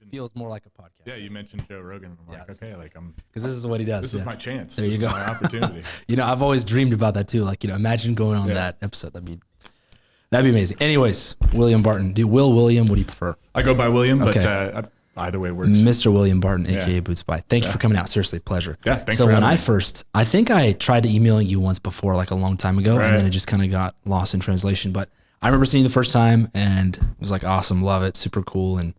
It feels more like a podcast. Yeah, you mentioned Joe Rogan. I'm like, okay, like because this is what he does. This is my chance. There you go. My opportunity. I've always dreamed about that too. Like, imagine going on that episode. That'd be amazing. Anyways, William Barton. William, what do you prefer? I go by William, but either way works. Mr. William Barton, aka BootSpy. Thank you for coming out. Seriously, pleasure. Yeah, thanks so for when having I think I tried to email you once before, like a long time ago, and then it just kind of got lost in translation. But I remember seeing you the first time and was like, awesome, love it, super cool, and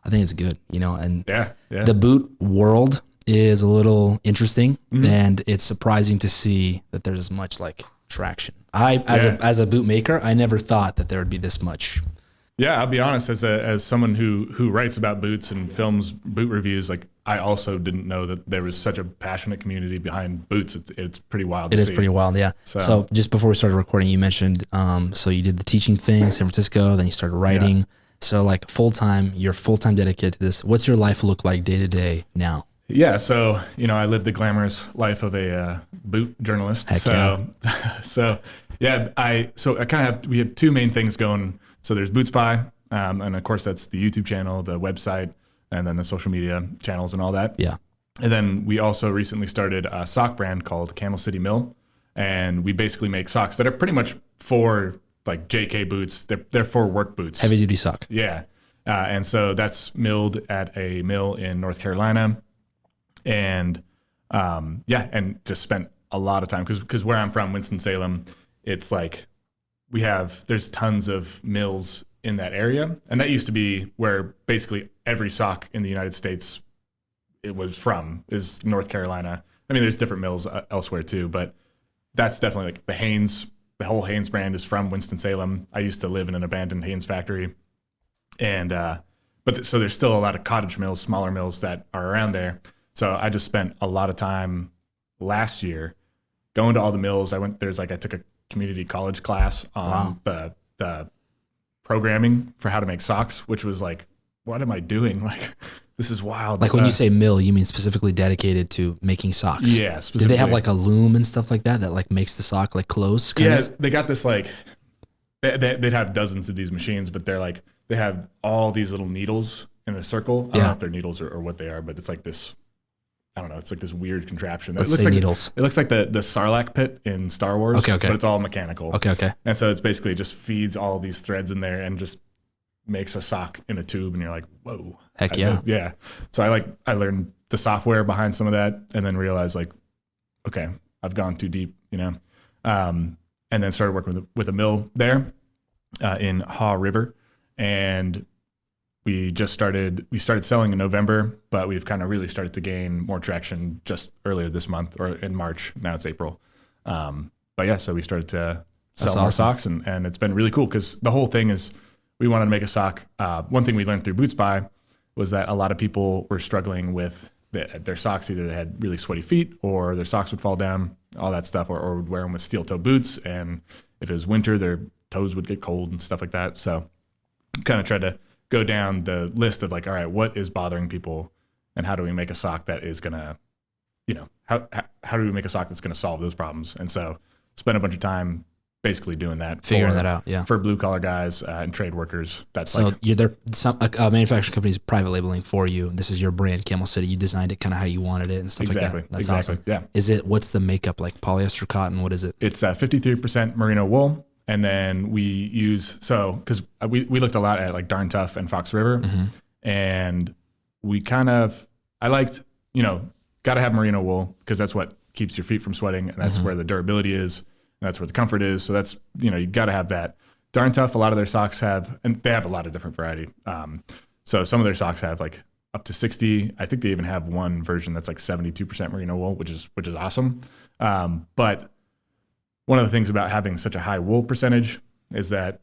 I think it's good, and the boot world is a little interesting, and it's surprising to see that there's as much like traction. As a boot maker, I never thought that there would be this much. Yeah, I'll be honest, as someone who writes about boots and films boot reviews, like I also didn't know that there was such a passionate community behind boots. It's pretty wild. It is pretty wild, yeah. So just before we started recording, you mentioned, so you did the teaching thing in San Francisco, then you started writing. Yeah. So like you're full-time dedicated to this. What's your life look like day to day now? Yeah, so I lived the glamorous life of a boot journalist. Heck yeah. We have two main things going. So there's BootSpy, and of course that's the YouTube channel, the website, and then the social media channels and all that. Yeah. And then we also recently started a sock brand called Camel City Mill, and we basically make socks that are pretty much for like JK boots. They're for work boots. Heavy duty sock. Yeah. And so that's milled at a mill in North Carolina, and and just spent a lot of time because where I'm from, Winston-Salem, it's like there's tons of mills in that area. And that used to be where basically every sock in the United States is North Carolina. I mean, there's different mills elsewhere too, but that's definitely like the whole Hanes brand is from Winston-Salem. I used to live in an abandoned Hanes factory. And, so there's still a lot of cottage mills, smaller mills that are around there. So I just spent a lot of time last year going to all the mills. I took a community college class on the programming for how to make socks, which was like, what am I doing? Like, this is wild. Like when you say mill, you mean specifically dedicated to making socks? Yeah. Did they have like a loom and stuff like that like makes the sock like close? They got this like, they'd have dozens of these machines, but they have all these little needles in a circle. I don't know if they're needles or what they are, but it's like this, I don't know. It's like this weird contraption. Let's say needles. It looks like the Sarlacc pit in Star Wars. Okay. But it's all mechanical. Okay. And so it's basically just feeds all these threads in there and just makes a sock in a tube. And you're like, whoa. Heck yeah. Yeah. So I learned the software behind some of that and then realized like, okay, I've gone too deep, and then started working with a mill there in Haw River. And we started selling in November, but we've kind of really started to gain more traction just earlier this month or in March. Now it's April. So we started to sell more socks and it's been really cool because the whole thing is we wanted to make a sock. One thing we learned through BootSpy was that a lot of people were struggling with their socks. Either they had really sweaty feet or their socks would fall down, all that stuff, or would wear them with steel toe boots. And if it was winter, their toes would get cold and stuff like that. So kind of tried to go down the list of like, all right, what is bothering people and how do we make a sock that is going to, how do we make a sock that's going to solve those problems? And so spent a bunch of time basically doing that. Figuring that out, yeah. For blue collar guys and trade workers. That's so a manufacturing company is private labeling for you. This is your brand, Camel City. You designed it kind of how you wanted it and stuff like that. That's awesome. Yeah. What's the makeup, like polyester, cotton? What is it? It's 53% merino wool. And then we use, because we looked a lot at like Darn Tough and Fox River, and I liked, got to have merino wool because that's what keeps your feet from sweating, and that's where the durability is, and that's where the comfort is. So that's, you got to have that. Darn Tough, a lot of their socks have, and they have a lot of different variety. So some of their socks have like up to 60. I think they even have one version that's like 72% merino wool, which is awesome. But one of the things about having such a high wool percentage is that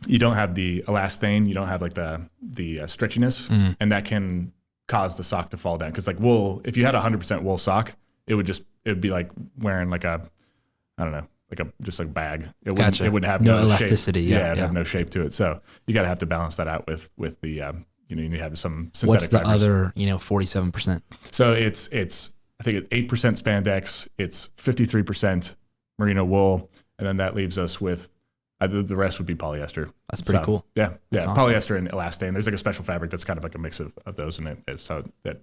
you don't have the elastane, you don't have like the stretchiness, and that can cause the sock to fall down. Because like wool, if you had a 100% wool sock, it would be like wearing like a, I don't know, just like a bag. It wouldn't have no elasticity. Shape. It'd have no shape to it. So you got to have to balance that out with the you need to have some synthetic What's the fibers. other 47%? So it's I think it's 8% spandex, it's 53% merino wool, and then that leaves us with The rest would be polyester. That's pretty cool. Yeah. That's yeah. awesome. Polyester and elastane. There's like a special fabric that's kind of like a mix of those, and it's how that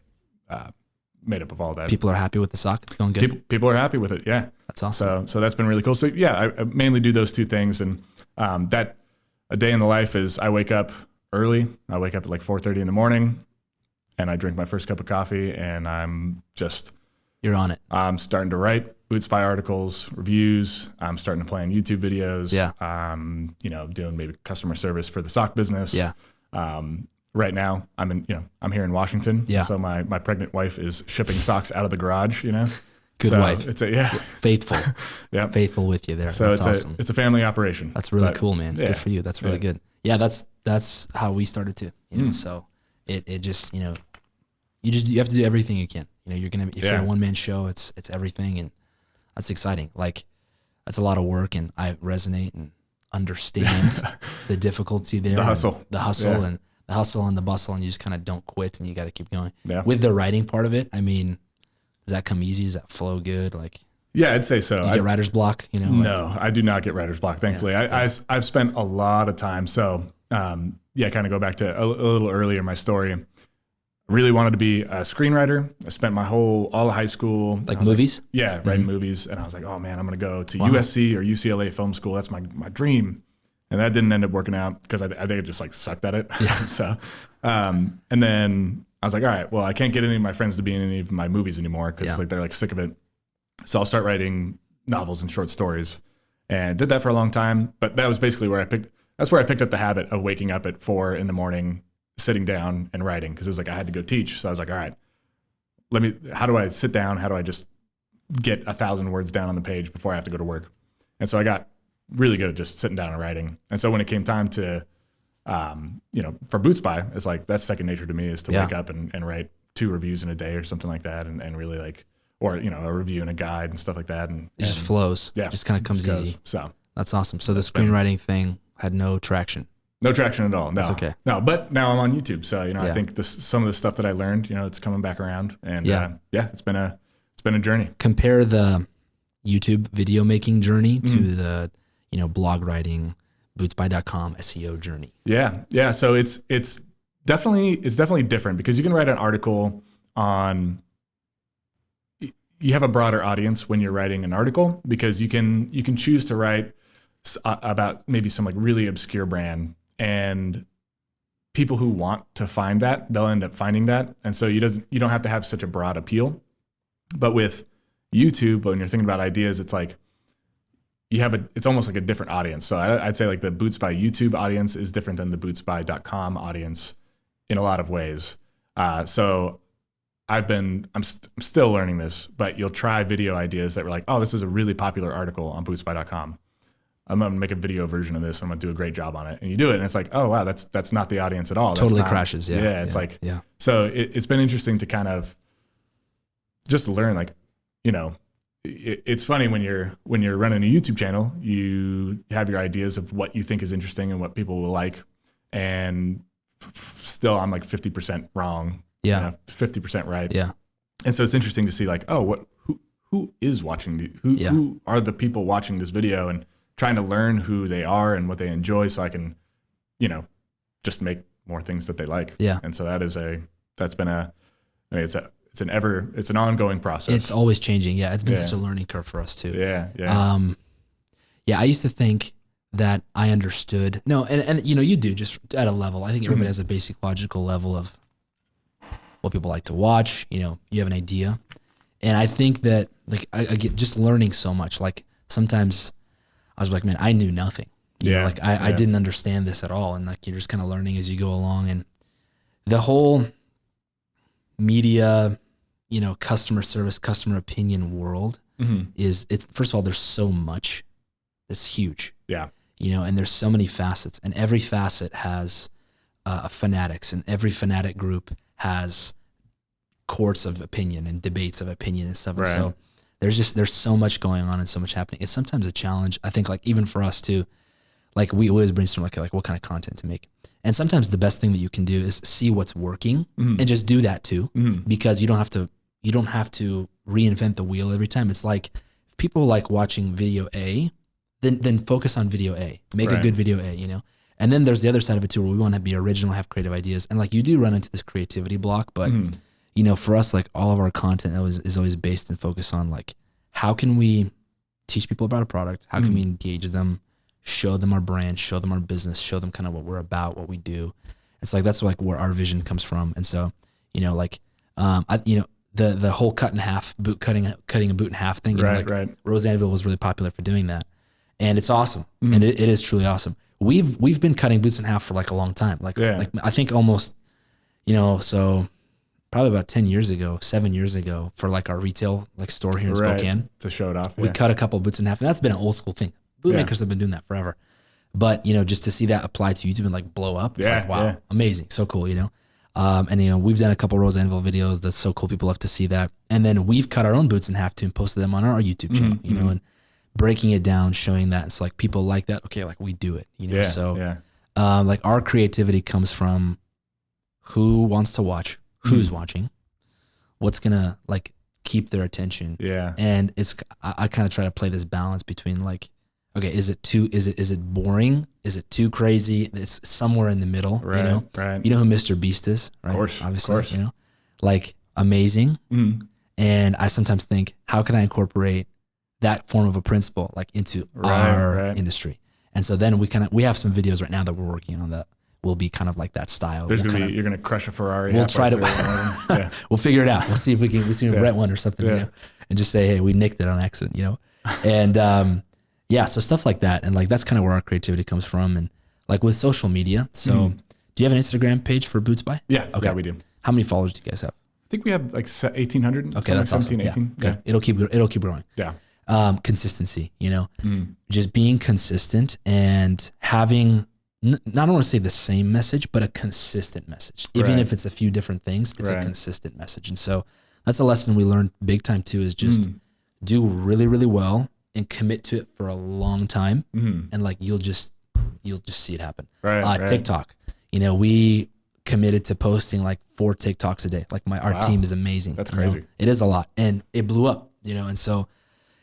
made up of all that. People are happy with the sock. It's going good. People are happy with it. Yeah. That's awesome. So that's been really cool. So yeah, I mainly do those two things. And that a day in the life is I wake up early. I wake up at like 4:30 in the morning and I drink my first cup of coffee and you're on it. I'm starting to write BootSpy articles, reviews. I'm starting to plan YouTube videos. Yeah. Doing maybe customer service for the sock business. Yeah. Right now I'm here in Washington. Yeah. So my pregnant wife is shipping socks out of the garage, Good so wife. It's Faithful. Yeah. Faithful with you there. So that's awesome. It's a family operation. That's really cool, man. Yeah. Good for you. That's really good. Yeah. That's how we started too, so it just, you have to do everything you can, if you're a one-man show, it's everything. And that's exciting. Like that's a lot of work and I resonate and understand the difficulty there. The hustle. And the hustle and the bustle, and you just kind of don't quit and you got to keep going. Yeah. With the writing part of it, I mean, does that come easy? Does that flow good? Like, yeah, I'd say so. Do you get writer's block? No, I do not get writer's block. Thankfully, Yeah. I've spent a lot of time. So, kind of go back to a little earlier in my story. I really wanted to be a screenwriter. I spent all of high school. Like movies? Writing movies. And I was like, oh man, I'm going to go to USC or UCLA film school. That's my dream. And that didn't end up working out because I think I just like sucked at it. Yeah. So, and then I was like, all right, well, I can't get any of my friends to be in any of my movies anymore because they're like sick of it. So I'll start writing novels and short stories, and did that for a long time. But that was basically where I picked up the habit of waking up at 4 a.m, sitting down and writing, because it was like I had to go teach. So I was like, all right, how do I sit down? How do I just get 1,000 words down on the page before I have to go to work? And so I got really good at just sitting down and writing. And so when it came time to, for BootSpy, it's like that's second nature to me, is to wake up and write 2 reviews in a day or something like that, and really like, or a review and a guide and stuff like that. And it just flows. Yeah, it just kind of comes easy. So that's awesome. So the screenwriting thing had no traction. No traction at all. No, that's okay. No, but now I'm on YouTube, so I think some of the stuff that I learned, it's coming back around, and it's been a journey. Compare the YouTube video making journey to the blog writing, BootSpy.com SEO journey. Yeah. So it's definitely different, because you can write an article on. You have a broader audience when you're writing an article, because you can choose to write about maybe some like really obscure brand, and people who want to find that, they'll end up finding that. And so you don't have to have such a broad appeal. But with YouTube, when you're thinking about ideas, it's like it's almost like a different audience. So I'd say like the BootSpy YouTube audience is different than the BootSpy.com audience in a lot of ways. So I'm still learning this, but you'll try video ideas that were like, oh, this is a really popular article on BootSpy.com. I'm going to make a video version of this. I'm going to do a great job on it. And you do it, and it's like, oh, wow, that's not the audience at all. Totally crashes. Yeah. Yeah. It's so it's been interesting to kind of just learn, like, it's funny when you're running a YouTube channel, you have your ideas of what you think is interesting and what people will like. And still I'm like 50% wrong. Yeah. 50% right. Yeah. And so it's interesting to see like, oh, who is watching who are the people watching this video, and trying to learn who they are and what they enjoy, so I can, just make more things that they like. Yeah. And so it's an ongoing process. It's always changing. Yeah. It's been such a learning curve for us too. Yeah. Yeah. I used to think that I understood. No. And you do, just at a level. I think everybody has a basic logical level of what people like to watch. You have an idea. And I think that like I get just learning so much. Like sometimes I was like, man, I knew nothing. I didn't understand this at all. And like, you're just kind of learning as you go along. And the whole media, customer service, customer opinion world it's first of all, there's so much. It's huge. Yeah. And there's so many facets, and every facet has fanatics, and every fanatic group has courts of opinion and debates of opinion and stuff. Right. And so there's so much going on and so much happening. It's sometimes a challenge. I think like even for us too, like we always brainstorm like what kind of content to make. And sometimes the best thing that you can do is see what's working and just do that too, because you don't have to reinvent the wheel every time. It's like if people like watching video A, then focus on video A, make a good video A, you know? And then there's the other side of it too, where we want to be original, have creative ideas. And like you do run into this creativity block, but you know, for us, like all of our content is always based and focused on like, how can we teach people about a product? How can we engage them, show them our brand, show them our business, show them kind of what we're about, what we do. It's like, that's like where our vision comes from. And so, you know, like, you know, the whole cut in half, cutting a boot in half thing, you know, like Rosanville was really popular for doing that. And it's awesome. And it is truly awesome. We've been cutting boots in half for like a long time. Like I think almost, you know, so probably about 7 years ago for like our retail like store here in Spokane. To show it off. We cut a couple of boots in half, and that's been an old school thing. Bootmakers have been doing that forever. But, you know, just to see that apply to YouTube and like blow up, like, wow, amazing. So cool, you know? And, you know, we've done a couple of Rosanville videos. That's so cool. People love to see that. And then we've cut our own boots in half too and posted them on our YouTube channel, you know, and breaking it down, showing that. It's like people like that. Okay, like we do it, you know? Like our creativity comes from who wants to watch, who's watching, what's going to like keep their attention. And I kind of try to play this balance between like, okay, is it boring? Is it too crazy? It's somewhere in the middle, you know? You know who Mr. Beast is, right? Of course, obviously, you know, like amazing. And I sometimes think, how can I incorporate that form of a principle like into our industry? And so then we have some videos right now that we're working on that will be kind of like that style. You're gonna crush a Ferrari. We'll try to. We'll figure it out. We'll see if we can rent one or something, you know, and just say, hey, we nicked it on accident, you know, and. Yeah, so stuff like that. And like, that's kind of where our creativity comes from. And like with social media. So do you have an Instagram page for BootSpy? Yeah. Okay. Yeah, we do. How many followers do you guys have? I think we have like 1,800. Okay. That's 17, awesome. 18. Yeah. It'll keep growing. Yeah. Consistency, you know, just being consistent and having, I don't want to say the same message, but a consistent message. Even if it's a few different things, it's a consistent message. And so that's a lesson we learned big time too, is just do really, really well and commit to it for a long time. And like, you'll just see it happen. TikTok, you know, we committed to posting like 4 TikToks a day. Like our team is amazing. That's crazy. Know? It is a lot, and it blew up, you know? And so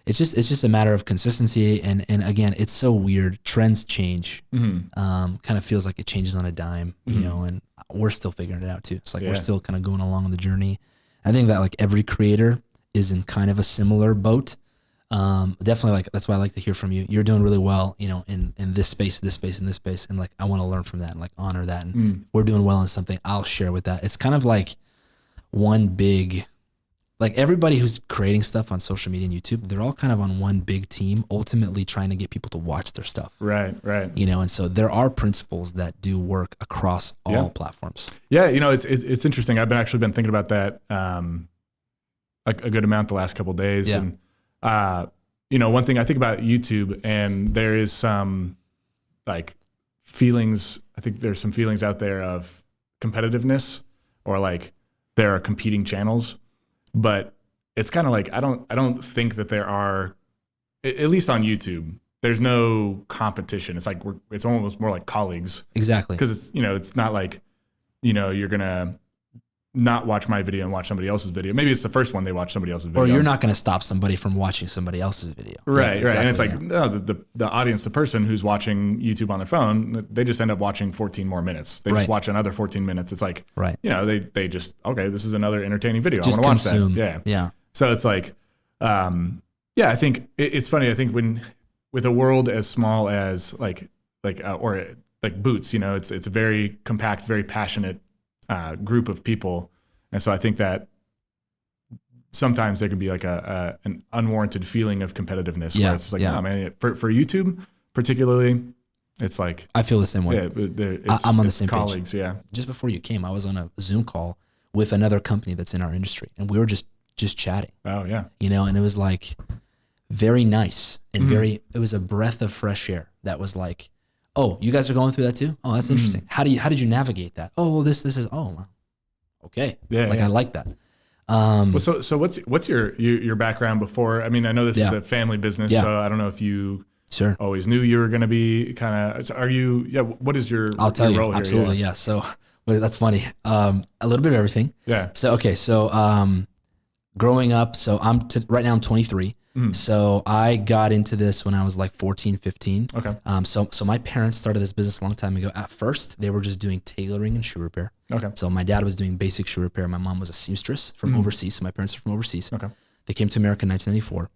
it's just a matter of consistency. And again, it's so weird. Trends change. Kind of feels like it changes on a dime, you know, and we're still figuring it out too. It's like, we're still kind of going along on the journey. I think that like every creator is in kind of a similar boat. Definitely, like, that's why I like to hear from you. You're doing really well, you know, in this space, and this space. And like, I want to learn from that and like honor that. And we're doing well in something, I'll share with that. It's kind of like one big, like everybody who's creating stuff on social media and YouTube, they're all kind of on one big team, ultimately trying to get people to watch their stuff. Right. You know, and so there are principles that do work across all platforms. Yeah. You know, it's interesting. I've actually been thinking about that, like a good amount the last couple of days. Yeah. And, you know, one thing I think about YouTube, and there is some like feelings, I think there's some feelings out there of competitiveness, or like there are competing channels, but it's kind of like, I don't think that there are, at least on YouTube, there's no competition. It's like, it's almost more like colleagues. Exactly. Cause it's, you know, it's not like, you know, you're going to not watch my video and watch somebody else's video. Maybe it's the first one they watch somebody else's video. Or you're not going to stop somebody from watching somebody else's video. Right. Exactly, and it's like, no, the audience, the person who's watching YouTube on their phone, they just end up watching 14 more minutes. They just watch another 14 minutes. It's like, you know, they just, okay, this is another entertaining video. Just I want to watch consume. that. Yeah. So it's like, I think it's funny. I think with a world as small as like Boots, you know, it's a very compact, very passionate group of people. And so I think that sometimes there can be like an unwarranted feeling of competitiveness where it's like, oh man, for YouTube particularly, it's like, I feel the same way. Yeah, I'm on the same colleagues, page. Yeah. Just before you came, I was on a Zoom call with another company that's in our industry, and we were just chatting. Oh yeah. You know, and it was like very nice and it was a breath of fresh air that was like, oh, you guys are going through that too? Oh, that's interesting. How did you navigate that? Oh, well, this is, oh, well, okay. Yeah. Like, I like that. Well, so what's your background before? I mean, I know this is a family business, so I don't know if you always knew you were going to be kind of, what is your I'll tell role you, here? Absolutely. Yeah. So that's funny. A little bit of everything. Yeah. So, okay. So, growing up, so right now I'm 23. So I got into this when I was like 14, 15. Okay. So my parents started this business a long time ago. At first, they were just doing tailoring and shoe repair. Okay. So my dad was doing basic shoe repair. My mom was a seamstress from overseas. So my parents are from overseas. Okay. They came to America in 1994.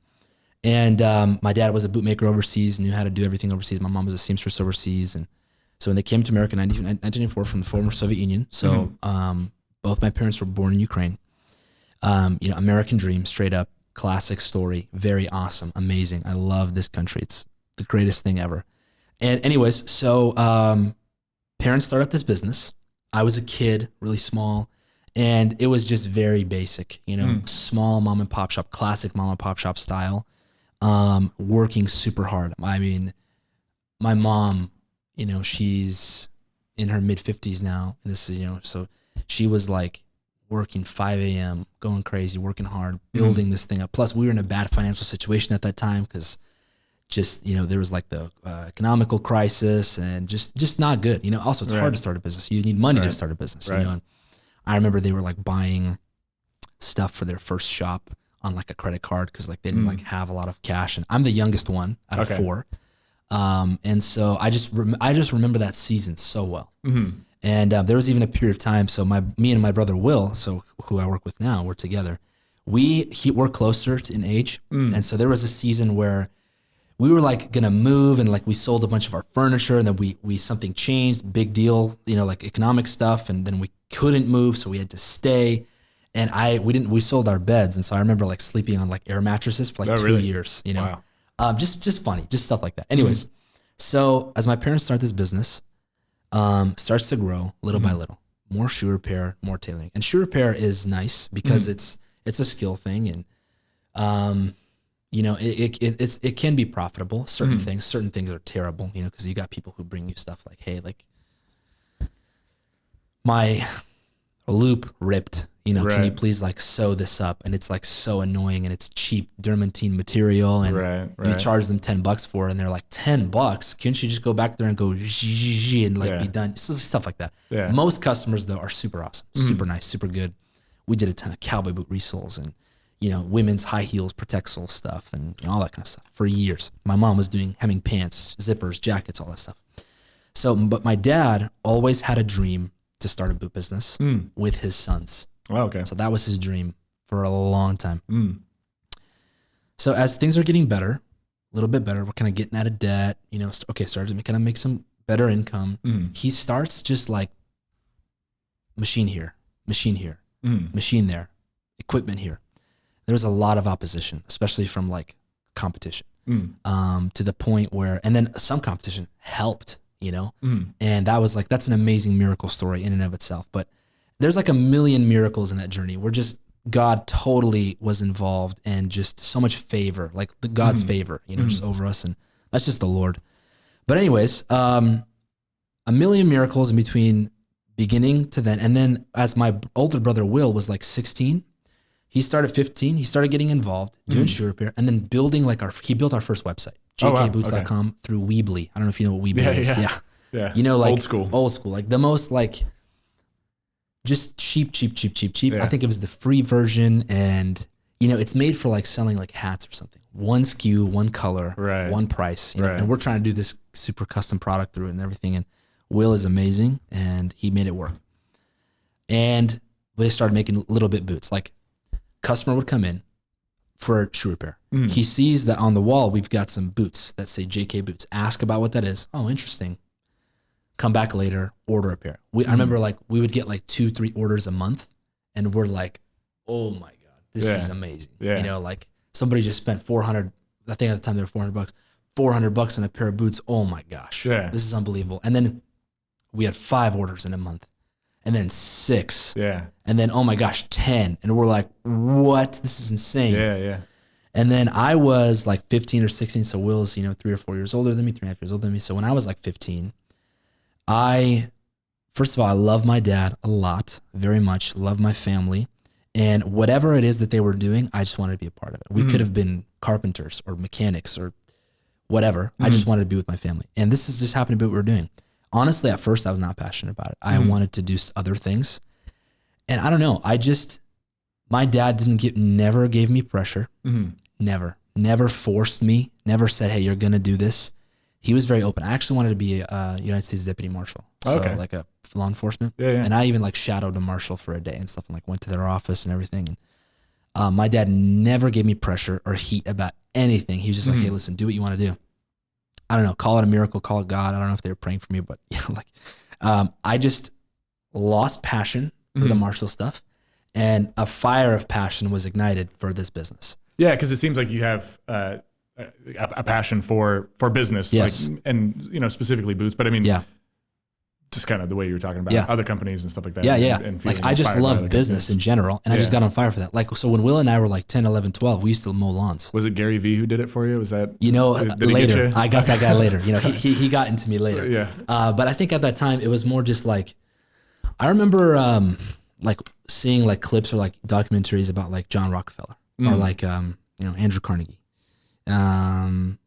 And my dad was a bootmaker overseas, knew how to do everything overseas. My mom was a seamstress overseas. And so when they came to America in 1994 from the former Soviet Union, so both my parents were born in Ukraine. American dream, straight up, classic story, very awesome, amazing. I love this country. It's the greatest thing ever. And anyways, so parents started up this business. I was a kid, really small, and it was just very basic, small mom and pop shop, classic mom and pop shop style, working super hard. I mean, my mom, she's in her mid 50s now. And this is, so she was like working 5 a.m., going crazy, working hard, building this thing up. Plus we were in a bad financial situation at that time because just, there was like the economical crisis and just not good. Also it's hard to start a business. You need money to start a business, and I remember they were like buying stuff for their first shop on like a credit card because like they didn't like have a lot of cash. And I'm the youngest one out of four. And so I just remember that season so well. And there was even a period of time. So me and my brother Will, so who I work with now, we're together. We're closer in age, and so there was a season where we were like gonna move, and like we sold a bunch of our furniture, and then we something changed, big deal, like economic stuff, and then we couldn't move, so we had to stay. And we sold our beds, and so I remember like sleeping on like air mattresses for like 2 years. Wow. Just funny, just stuff like that. Anyways, so as my parents start this business. Starts to grow little by little, more shoe repair, more tailoring. And shoe repair is nice because it's a skill thing. And, it can be profitable. Certain things are terrible, cause you got people who bring you stuff like, hey, like my loop ripped, can you please like sew this up? And it's like so annoying and it's cheap Dermantine material and you charge them $10 for it and they're like, $10? Can't you just go back there and go and like be done? So stuff like that. Yeah. Most customers though are super awesome, super nice, super good. We did a ton of cowboy boot resoles and, women's high heels, protect sole stuff and all that kind of stuff for years. My mom was doing hemming pants, zippers, jackets, all that stuff. So, but my dad always had a dream to start a boot business with his sons. Oh, okay. So that was his dream for a long time. So as things are getting better, a little bit better, we're kind of getting out of debt, started to kind of make some better income. He starts just like machine here, machine there, equipment here. There's a lot of opposition, especially from like competition, to the point where, and then some competition helped, and that was like, that's an amazing miracle story in and of itself. But there's like a million miracles in that journey where just God totally was involved and just so much favor, like the God's favor, just over us. And that's just the Lord. But anyways, a million miracles in between beginning to then. And then as my older brother, Will, was like 16, he started 15, he started getting involved, doing shoe repair, and then building like he built our first website, jkboots.com through Weebly. I don't know if you know what Weebly is. Yeah. Like old school, like the most like, just cheap. Yeah. I think it was the free version and, it's made for like selling like hats or something. One SKU, one color, one price, and we're trying to do this super custom product through it and everything. And Will is amazing and he made it work. And we started making little bit boots. Like customer would come in for shoe repair. He sees that on the wall, we've got some boots that say JK Boots. Ask about what that is. Oh, interesting. Come back later, order a pair. I remember like we would get like 2-3 orders a month and we're like, oh my God, this is amazing. Yeah. Like somebody just spent 400, I think at the time they were $400, $400 on a pair of boots. Oh my gosh, this is unbelievable. And then we had 5 orders in a month and then 6. Yeah. And then, oh my gosh, 10. And we're like, what? This is insane. Yeah. And then I was like 15 or 16. So Will's, 3 or 4 years older than me, 3.5 years older than me. So when I was like 15, first of all, I love my dad a lot, very much, love my family. And whatever it is that they were doing, I just wanted to be a part of it. We could have been carpenters or mechanics or whatever. I just wanted to be with my family. And this is just happened to be what we were doing. Honestly, at first I was not passionate about it. I wanted to do other things. And I don't know, my dad never gave me pressure. Never. never forced me, never said, hey, you're going to do this. He was very open. I actually wanted to be a United States Deputy Marshal. So like a law enforcement. Yeah. And I even like shadowed a marshal for a day and stuff, and like went to their office and everything. And my dad never gave me pressure or heat about anything. He was just like, hey, listen, do what you want to do. I don't know, call it a miracle, call it God. I don't know if they were praying for me, but I just lost passion for the martial stuff, and a fire of passion was ignited for this business. Yeah, because it seems like you have a passion for business, Yes. like, and specifically Boots, but I mean, just kind of the way you were talking about other companies and stuff like that. Yeah. And like I just love business in general, and I just got on fire for that. Like, so when Will and I were like 10, 11, 12, we used to mow lawns. Was it Gary Vee who did it for you? Was that, later? I got that guy later. He got into me later. Yeah. But I think at that time it was more just like, I remember like seeing like clips or like documentaries about like John Rockefeller or like Andrew Carnegie. I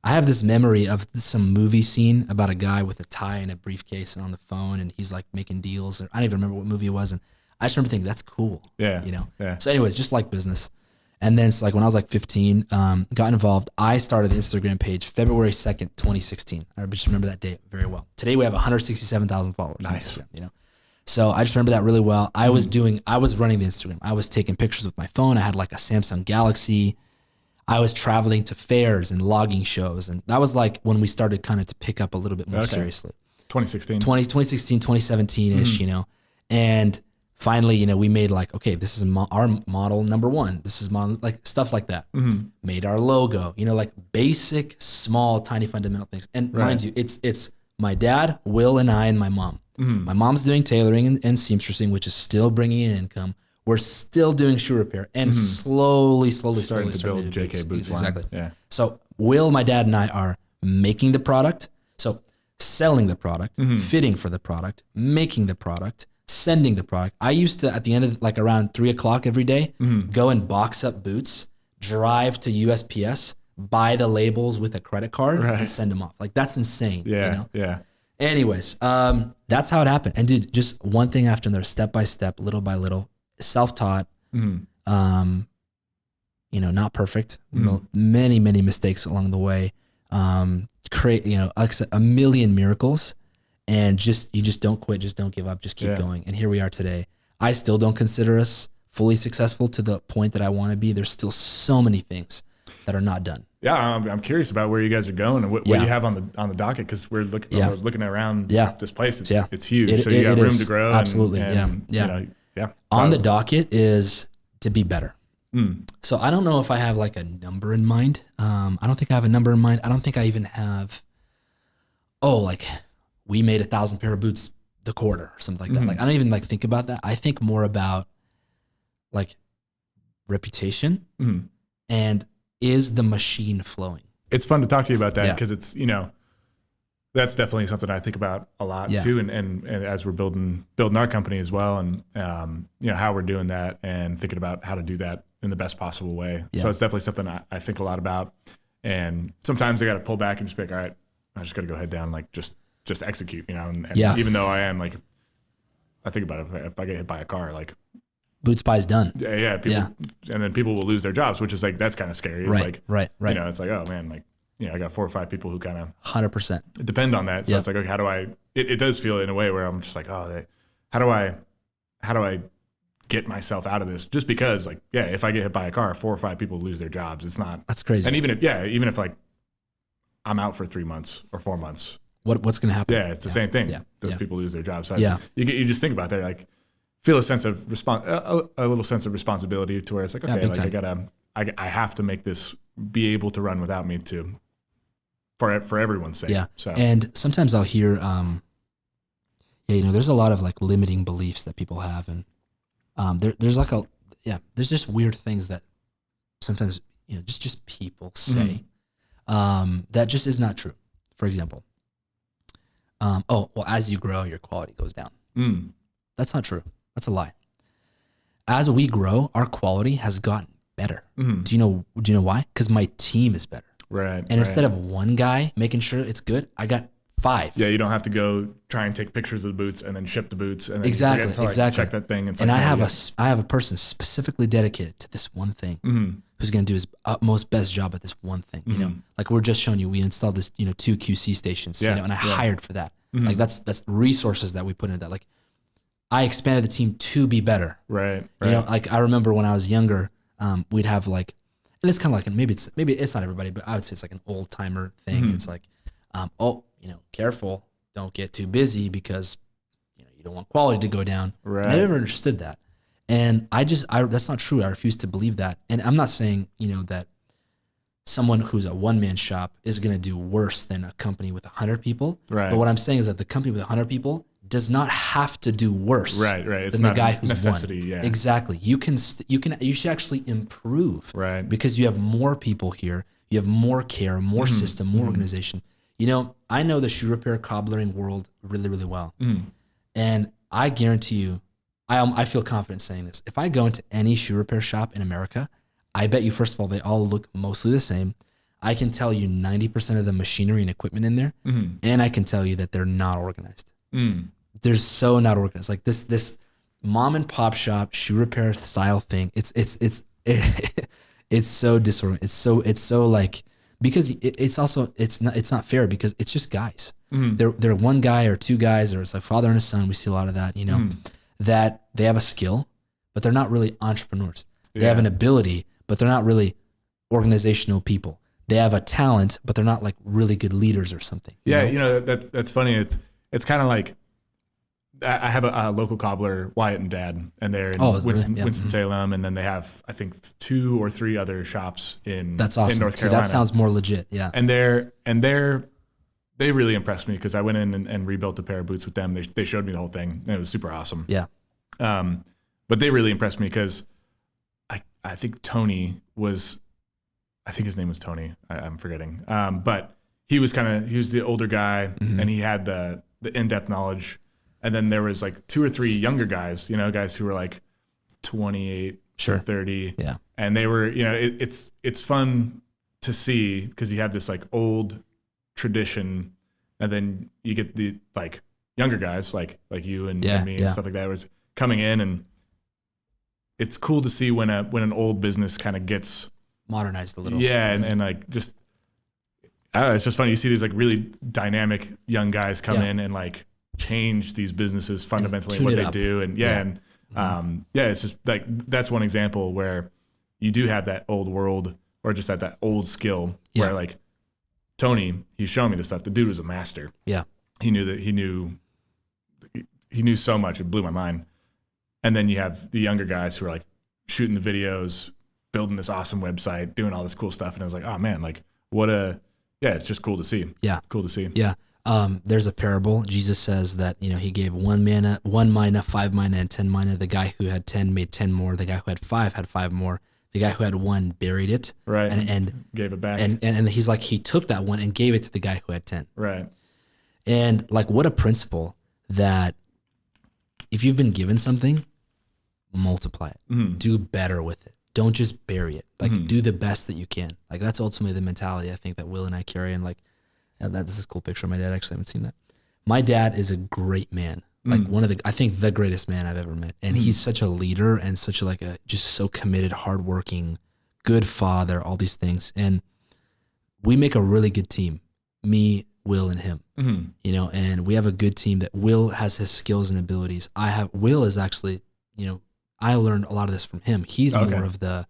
have this memory of some movie scene about a guy with a tie and a briefcase and on the phone, and he's like making deals. I don't even remember what movie it was, and I just remember thinking that's cool. Yeah. Yeah. So anyways, just like business. And then so like when I was like 15, got involved. I started the Instagram page February 2nd, 2016. I just remember that date very well. Today we have 167,000 followers. Nice. On Instagram, So I just remember that really well. I was running the Instagram. I was taking pictures with my phone. I had like a Samsung Galaxy. I was traveling to fairs and logging shows. And that was like when we started kind of to pick up a little bit more seriously. 2016, 2017-ish, And finally, we made like, okay, this is our model number one. This is like stuff like that. Made our logo, like basic, small, tiny, fundamental things. And mind you, it's my dad, Will, and I, and my mom. My mom's doing tailoring and seamstressing, which is still bringing in income. We're still doing shoe repair and slowly starting to build JK Boots line. Exactly. Yeah. So Will, my dad, and I are making the product. So selling the product, fitting for the product, making the product, sending the product. I used to, at the end of like around 3:00 every day, go and box up boots, drive to USPS, buy the labels with a credit card and send them off. Like that's insane. Yeah. Anyways, that's how it happened. And dude, just one thing after another, step by step, little by little, self-taught, not perfect, many mistakes along the way, create, like I said, a million miracles, and you just don't quit, just don't give up, just keep going. And here we are today. I still don't consider us fully successful to the point that I want to be. There's still so many things that are not done. Yeah, I'm curious about where you guys are going and what you have on the docket, because we're looking around this place. It's huge. So you got room to grow. Absolutely. On the docket is to be better. So I don't know if I have like a number in mind. I don't think I have a number in mind. I don't think I even have, like we made 1,000 pair of boots the quarter or something like that. Like I don't even like think about that. I think more about like reputation and is the machine flowing? It's fun to talk to you about that because it's, that's definitely something I think about a lot too. And as we're building our company as well, and how we're doing that and thinking about how to do that in the best possible way. So it's definitely something I think a lot about. And sometimes I got to pull back and just be like, all right, I just got to go head down, like just execute, and even though I am like, I think about it, if I get hit by a car, like BootSpy's done. People, and then people will lose their jobs, which is like, that's kind of scary. It's right. It's like, oh man, like, I got 4 or 5 people who kind of 100% depend on that. So it's like, okay, how do I, it does feel in a way where I'm just like, oh, how do I get myself out of this? Just because like, if I get hit by a car, 4 or 5 people lose their jobs. It's not, that's crazy. And even if like I'm out for 3 months or 4 months, what's going to happen? Yeah. It's the same thing. Those people lose their jobs. So you just think about that. Like, feel a sense of a little sense of responsibility to where it's like, okay, like I have to make this be able to run without me for everyone's sake. Yeah. So. And sometimes I'll hear, there's a lot of like limiting beliefs that people have, and there's like there's just weird things that sometimes just people say that just is not true. For example, as you grow, your quality goes down. That's not true. That's a lie. As we grow, our quality has gotten better. Do you know why? Because my team is better. Right. And instead of one guy making sure it's good, I got 5. Yeah, you don't have to go try and take pictures of the boots and then ship the boots and then exactly check that thing. And I have a person specifically dedicated to this one thing. who's going to do his utmost best job at this one thing. You know, like we're just showing you, we installed this, 2 QC stations, and I hired for that. Like that's resources that we put into that. Like I expanded the team to be better. Right. You know, like I remember when I was younger, we'd have like, and it's kind of like, maybe it's not everybody, but I would say it's like an old timer thing. It's like, careful, don't get too busy because, you don't want quality to go down. Right. And I never understood that. And that's not true. I refuse to believe that. And I'm not saying, that someone who's a one-man shop is going to do worse than a company with 100 people. Right. But what I'm saying is that the company with 100 people does not have to do worse. Right. It's than not the guy a who's necessity. one. Yeah. Exactly. You should actually improve. Right. Because you have more people here. You have more care, more system, more organization. I know the shoe repair cobblering world really, really well. And I guarantee you, I feel confident saying this. If I go into any shoe repair shop in America, I bet you, first of all, they all look mostly the same. I can tell you 90% of the machinery and equipment in there, and I can tell you that they're not organized. They're so not organized. Like this mom and pop shop shoe repair style thing. It's so disorganized. It's so like, because it's not fair because it's just guys. They're one guy or two guys, or it's like father and a son. We see a lot of that, that they have a skill, but they're not really entrepreneurs. They have an ability, but they're not really organizational people. They have a talent, but they're not like really good leaders or something. That's funny. It's kind of like, I have a local cobbler, Wyatt and Dad, and they're in Winston-Salem, and then they have, I think, 2 or 3 other shops in That's awesome. in North Carolina. That sounds more legit, yeah. And they really impressed me because I went in and rebuilt a pair of boots with them. They showed me the whole thing, and it was super awesome. Yeah. But they really impressed me because I think Tony was, I think his name was Tony. I'm forgetting. But he was the older guy, and he had the in-depth knowledge. And then there was like 2 or 3 younger guys, guys who were like 28 to 30. Yeah. And they were, it's fun to see because you have this like old tradition, and then you get the like younger guys like you and me and stuff like that was coming in, and it's cool to see when an old business kind of gets modernized a little. Yeah. And like, just, I don't know, it's just funny. You see these like really dynamic young guys come in and like change these businesses fundamentally what they do. And it's just like, that's one example where you do have that old world, or just that old skill where like Tony, he's showing me this stuff. The dude was a master. Yeah. He knew so much. It blew my mind. And then you have the younger guys who are like shooting the videos, building this awesome website, doing all this cool stuff. And I was like, oh man, like it's just cool to see. Yeah. Cool to see. Yeah. There's a parable. Jesus says that, he gave 1 mina, 5 mina, and 10 mina. The guy who had 10 made 10 more. The guy who had 5 had 5 more. The guy who had 1 buried it. Right. And gave it back. And he's like, he took that 1 and gave it to the guy who had 10. Right. And like, what a principle that if you've been given something, multiply it, do better with it. Don't just bury it. Like do the best that you can. Like that's ultimately the mentality I think that Will and I carry. And like, this is a cool picture of my dad. Actually, I haven't seen that. My dad is a great man. Like I think the greatest man I've ever met. And he's such a leader and such just so committed, hardworking, good father, all these things. And we make a really good team. Me, Will, and him, and we have a good team that Will has his skills and abilities. Will is actually, I learned a lot of this from him. He's more of the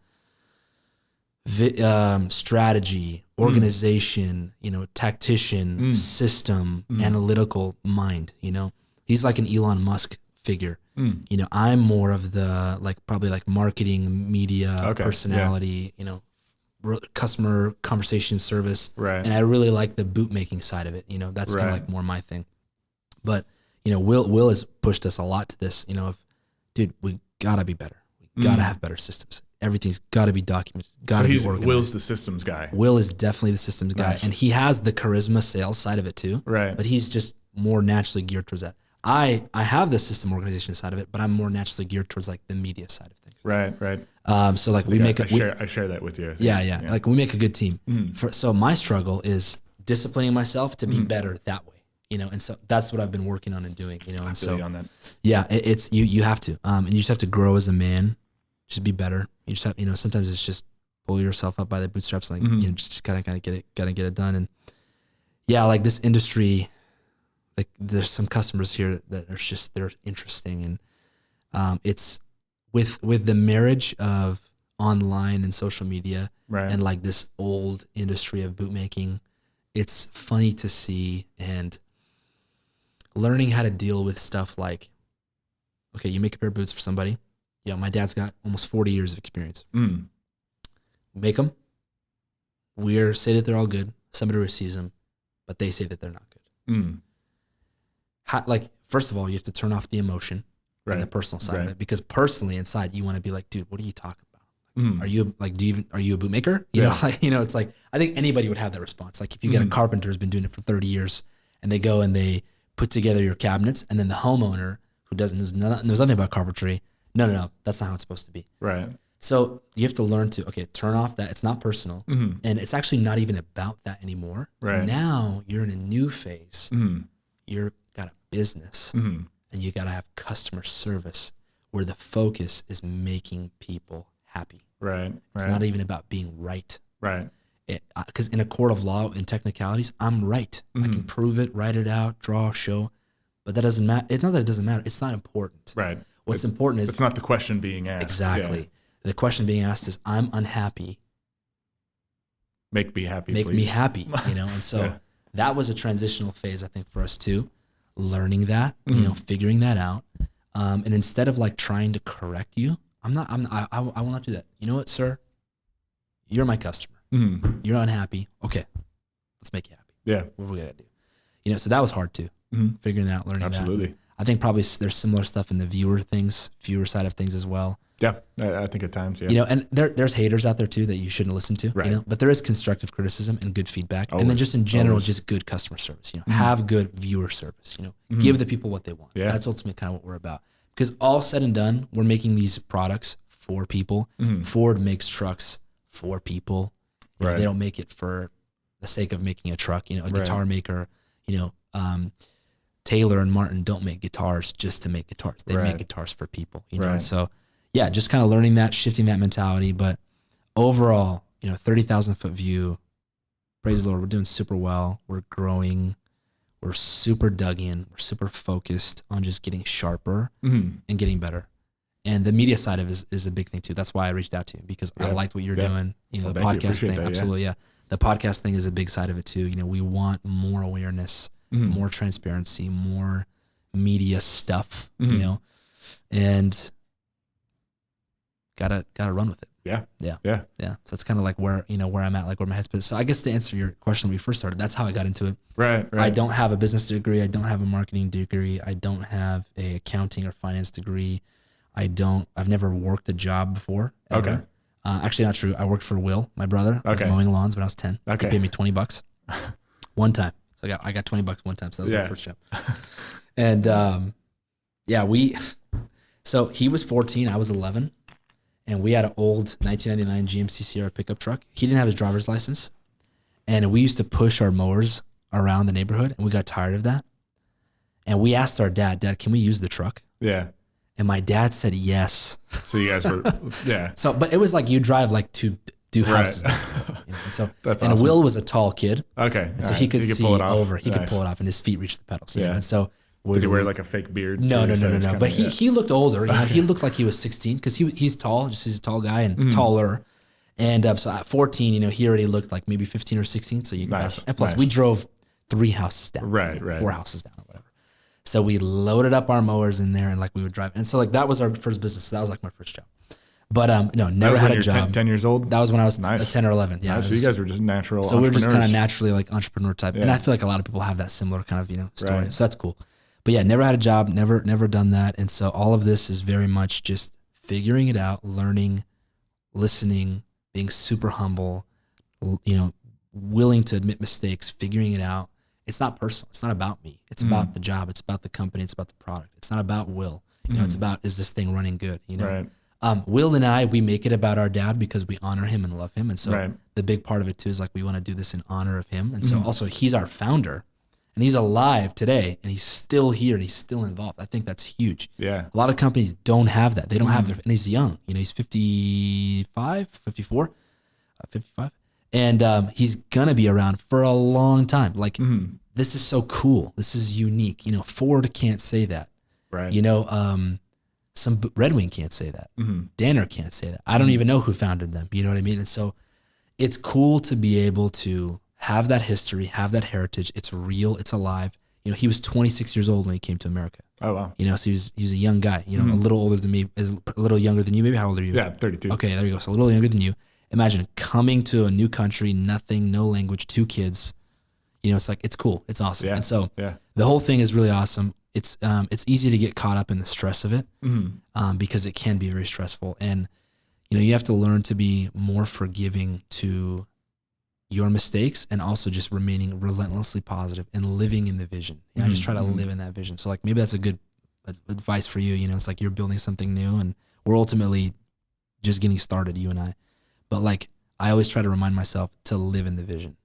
strategy, organization, tactician, system, analytical mind, he's like an Elon Musk figure. I'm more of the probably marketing, media, personality, customer conversation service. Right. And I really like the boot making side of it. That's kind of like more my thing. But, Will has pushed us a lot to this, dude, we gotta be better. We gotta have better systems. Everything's gotta be documented. Gotta be organized. Will's the systems guy. Will is definitely the systems guy. Nice. And he has the charisma sales side of it too. Right. But he's just more naturally geared towards that. I have the system organization side of it, but I'm more naturally geared towards the media side of things. Right. So we make I share that with you. Yeah. Like we make a good team. So my struggle is disciplining myself to be better that way. And so that's what I've been working on and doing. And I feel so you on that. Yeah, you have to, and you just have to grow as a man, just be better. You just have, sometimes it's just pull yourself up by the bootstraps, like, you know, just gotta get it done. And yeah, like this industry, like there's some customers here that are just, they're interesting. And it's with the marriage of online and social media and like this old industry of bootmaking, it's funny to see, and learning how to deal with stuff like, okay, you make a pair of boots for somebody. Yeah, my dad's got almost 40 years of experience. Make them. We say that they're all good. Somebody receives them, but they say that they're not good. Like, first of all, you have to turn off the emotion and the personal side of it, because personally inside you want to be like, dude, what are you talking about? Are you like, are you a bootmaker? You know, like, you know, it's like, I think anybody would have that response. Like if you get a carpenter who's been doing it for 30 years and they go and they put together your cabinets, and then the homeowner who knows nothing about carpentry, no, that's not how it's supposed to be. Right. So you have to learn to, okay, turn off that. It's not personal. And it's actually not even about that anymore. Right. Now you're in a new phase. You're got a business and you got to have customer service where the focus is making people happy. Right. It's not even about being right. Right. Because in a court of law, in technicalities, I'm right. I can prove it, write it out, draw, show, but that doesn't matter. It's not that it doesn't matter. It's not important. Right. What's important is, it's not the question being asked. Exactly. Yeah. The question being asked is, I'm unhappy. Make me happy, Make please. me happy, you know? And so that was a transitional phase, I think, for us too, learning that, you know, figuring that out. And instead of like trying to correct you, I will not do that. You know what, sir? You're my customer. You're unhappy. Okay, let's make you happy. Yeah. What are we gonna do? You know, so that was hard too. Figuring that out, learning that. Absolutely. I think probably there's similar stuff in the viewer side of things as well. Yeah, I think at times, yeah. You know, and there's haters out there too that you shouldn't listen to. Right. You know, but there is constructive criticism and good feedback, and then just in general, just good customer service. You know, have good viewer service. You know, give the people what they want. Yeah. That's ultimately kind of what we're about. Because all said and done, we're making these products for people. Ford makes trucks for people. You know, they don't make it for the sake of making a truck. You know, a guitar maker, you know, Taylor and Martin don't make guitars just to make guitars. They make guitars for people, you know? And so, yeah, just kind of learning that, shifting that mentality. But overall, you know, 30,000 foot view, praise the Lord, we're doing super well. We're growing. We're super dug in. We're super focused on just getting sharper and getting better. And the media side of it is a big thing too. That's why I reached out to you, because I liked what you're doing. You know, the podcast thing, absolutely, yeah. The podcast thing is a big side of it too. You know, we want more awareness, more transparency, more media stuff, you know, and gotta run with it. Yeah. So that's kind of like where I'm at, like where my head's been. So I guess to answer your question when we first started, that's how I got into it. Right. I don't have a business degree. I don't have a marketing degree. I don't have a accounting or finance degree. I've never worked a job before. Ever. Okay. Actually not true. I worked for Will, my brother. I was mowing lawns when I was 10. Okay. He paid me $20 one time. So I got $20 one time. So that was my first job. And, so he was 14, I was 11, and we had an old 1999 GMC Sierra pickup truck. He didn't have his driver's license, and we used to push our mowers around the neighborhood, and we got tired of that. And we asked our Dad, can we use the truck? Yeah. And my dad said yes. So you guys were, So, but it was like you drive like two houses. You know? And so, that's awesome. Will was a tall kid. Okay. And so he could see pull it off. He could pull it off, and his feet reached the pedals. You know? And so, did he wear like a fake beard? No. But he looked older. You know? He looked like he was 16 because he's tall. He's a tall guy and taller. And so at 14, you know, he already looked like maybe 15 or 16. So you can pass. And plus, we drove 3 houses down. Right. 4 houses down or whatever. So we loaded up our mowers in there, and like we would drive. And so like that was our first business. So that was like my first job. But no, never had a job. 10 years old? That was when I was 10 or 11. Yeah. Nice. So you guys were just natural So we were just kind of naturally like entrepreneur type. Yeah. And I feel like a lot of people have that similar kind of, you know, story. Right. So that's cool. But yeah, never had a job, never done that. And so all of this is very much just figuring it out, learning, listening, being super humble, you know, willing to admit mistakes, figuring it out. It's not personal. It's not about me. It's about the job. It's about the company. It's about the product. It's not about Will. You know, it's about, is this thing running good? You know, Will and I, we make it about our dad because we honor him and love him. And so the big part of it too is like, we want to do this in honor of him. And so also he's our founder and he's alive today and he's still here and he's still involved. I think that's huge. Yeah. A lot of companies don't have that. They don't have their, and he's young, you know, he's 55, 54. 55. And he's going to be around for a long time. Like, this is so cool. This is unique. You know, Ford can't say that. Right. You know, some Red Wing can't say that. Danner can't say that. I don't even know who founded them. You know what I mean? And so it's cool to be able to have that history, have that heritage. It's real. It's alive. You know, he was 26 years old when he came to America. Oh, wow. You know, so he was a young guy, you know, a little older than me, a little younger than you. Maybe how old are you? Yeah, 32. Okay, there you go. So a little younger than you. Imagine coming to a new country, nothing, no language, 2 kids. You know, it's like, it's cool. It's awesome. Yeah. And so yeah. the whole thing is really awesome. It's easy to get caught up in the stress of it because it can be very stressful. And, you know, you have to learn to be more forgiving to your mistakes and also just remaining relentlessly positive and living in the vision. You know, just try to live in that vision. So like, maybe that's a good advice for you. You know, it's like you're building something new and we're ultimately just getting started, you and I. But like, I always try to remind myself to live in the vision.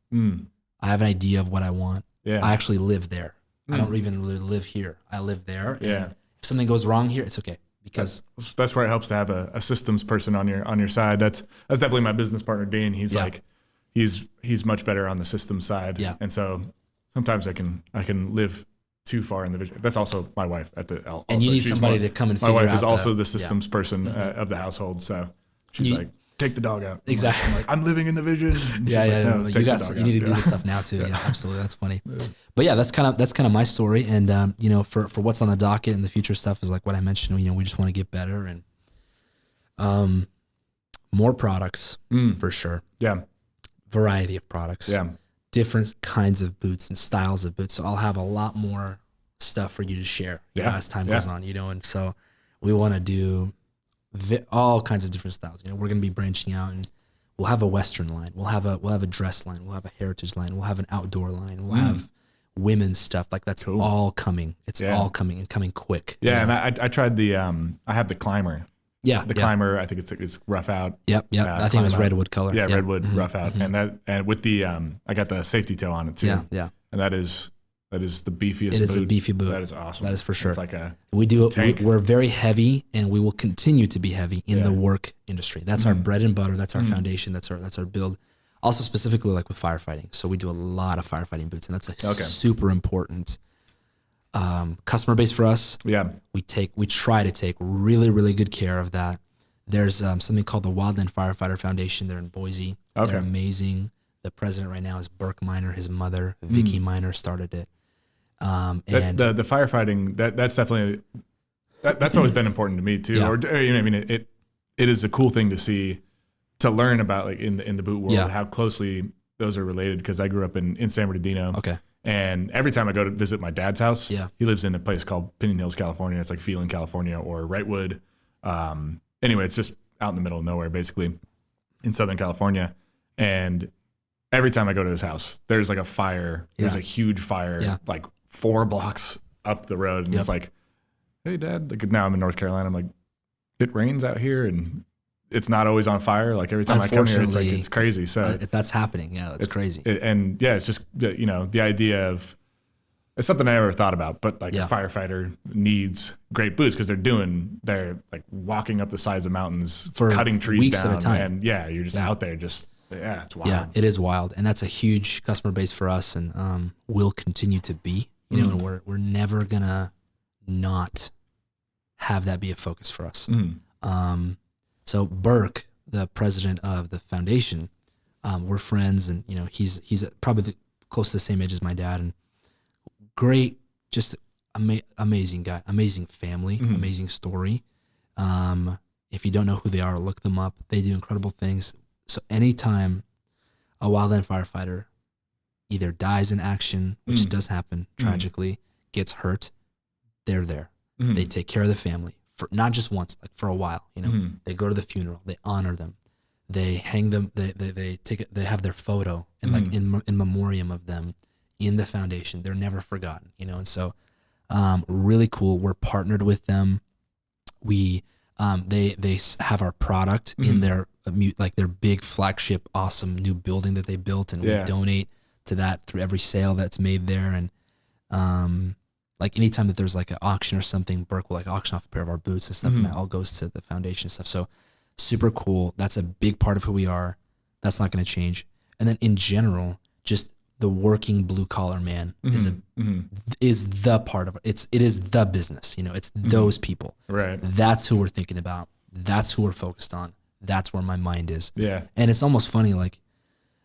I have an idea of what I want. Yeah. I actually live there. I don't even really live here. I live there. Yeah. And if something goes wrong here, it's okay. Because that's where it helps to have a systems person on your side. That's definitely my business partner, Dane. He's like, he's much better on the systems side. Yeah. And so sometimes I can live too far in the vision. That's also my wife and you need somebody to come and figure out. My wife is also the systems person of the household. So she's like, take the dog out. Exactly. I'm like, I'm living in the vision. And you need to do this stuff now too. Yeah, absolutely. That's funny. But yeah, that's kind of my story. And you know, for what's on the docket and the future stuff is like what I mentioned. You know, we just want to get better and more products for sure. Yeah. Variety of products. Yeah. Different kinds of boots and styles of boots. So I'll have a lot more stuff for you to share as time goes on. You know, and so we want to do all kinds of different styles. You know, we're going to be branching out, and we'll have a Western line. We'll have a dress line. We'll have a heritage line. We'll have an outdoor line. We'll have women's stuff. Like that's all coming. It's all coming and coming quick. Yeah, and I tried I have the climber. Yeah, the climber. I think it's rough out. Yep. I think it was redwood color. Yeah, redwood rough out, and with the I got the safety toe on it too. Yeah. And that is the beefiest. It is a beefy boot. That is awesome. That is for sure. It's like we're very heavy, and we will continue to be heavy in the work industry. That's our bread and butter. That's our foundation. That's our build. Also specifically like with firefighting. So we do a lot of firefighting boots, and that's a super important customer base for us. Yeah. We try to take really, really good care of that. There's something called the Wildland Firefighter Foundation. They're in Boise. Okay. They're amazing. The president right now is Burke Miner. His mother, Vicky Miner, started it. And the firefighting, that's definitely, that's always been important to me too. Yeah. I mean, it is a cool thing to see, to learn about like in the boot world, how closely those are related. Because I grew up in San Bernardino. Okay. And every time I go to visit my dad's house, he lives in a place called Pinion Hills, California. It's like Phelan, California, or Wrightwood. Anyway, it's just out in the middle of nowhere, basically, in Southern California. And every time I go to his house, there's like a fire. There's a huge fire, like 4 blocks up the road. And it's like, hey, Dad. Like now I'm in North Carolina. I'm like, it rains out here, and it's not always on fire. Like every time I come here, it's crazy. So that's happening. Yeah, that's crazy. It's just, you know, the idea of, it's something I never thought about, but like a firefighter needs great boots because they're like walking up the sides of mountains, for cutting trees weeks down. At a time. And you're just out there it's wild. Yeah, it is wild. And that's a huge customer base for us, and will continue to be, you know, and we're never gonna not have that be a focus for us. So Burke, the president of the foundation, we're friends, and you know he's probably close to the same age as my dad, and great, just amazing guy, amazing family, amazing story. If you don't know who they are, look them up. They do incredible things. So anytime a wildland firefighter either dies in action, which does happen tragically, gets hurt, they're there. They take care of the family. For not just once, like for a while, you know, they go to the funeral, they honor them, they hang them, they take it, they have their photo and like in memoriam of them in the foundation. They're never forgotten, you know? And so, really cool. We're partnered with them. We, they have our product in their big flagship, awesome new building that they built, and we donate to that through every sale that's made there. And, like anytime that there's like an auction or something, Burke will like auction off a pair of our boots and stuff, and that all goes to the foundation stuff. So super cool. That's a big part of who we are. That's not going to change. And then in general, just the working blue collar man is the part of it. It is the business. It's those people. Right. That's who we're thinking about. That's who we're focused on. That's where my mind is. Yeah. And it's almost funny, like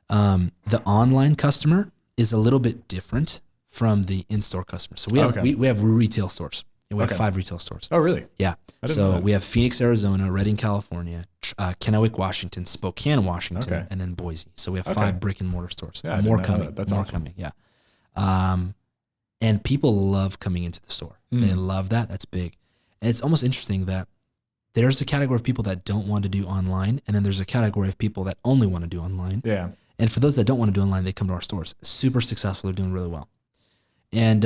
the online customer is a little bit different from the in-store customer. So we have retail stores. We have 5 retail stores. Oh, really? Yeah. So we have Phoenix, Arizona, Redding, California, Kennewick, Washington, Spokane, Washington, and then Boise. So we have 5 brick and mortar stores. Yeah, more coming. That's more awesome. coming. Yeah. And people love coming into the store. They love that. That's big. And it's almost interesting that there's a category of people that don't want to do online, and then there's a category of people that only want to do online. Yeah. And for those that don't want to do online, they come to our stores. Super successful. They're doing really well. And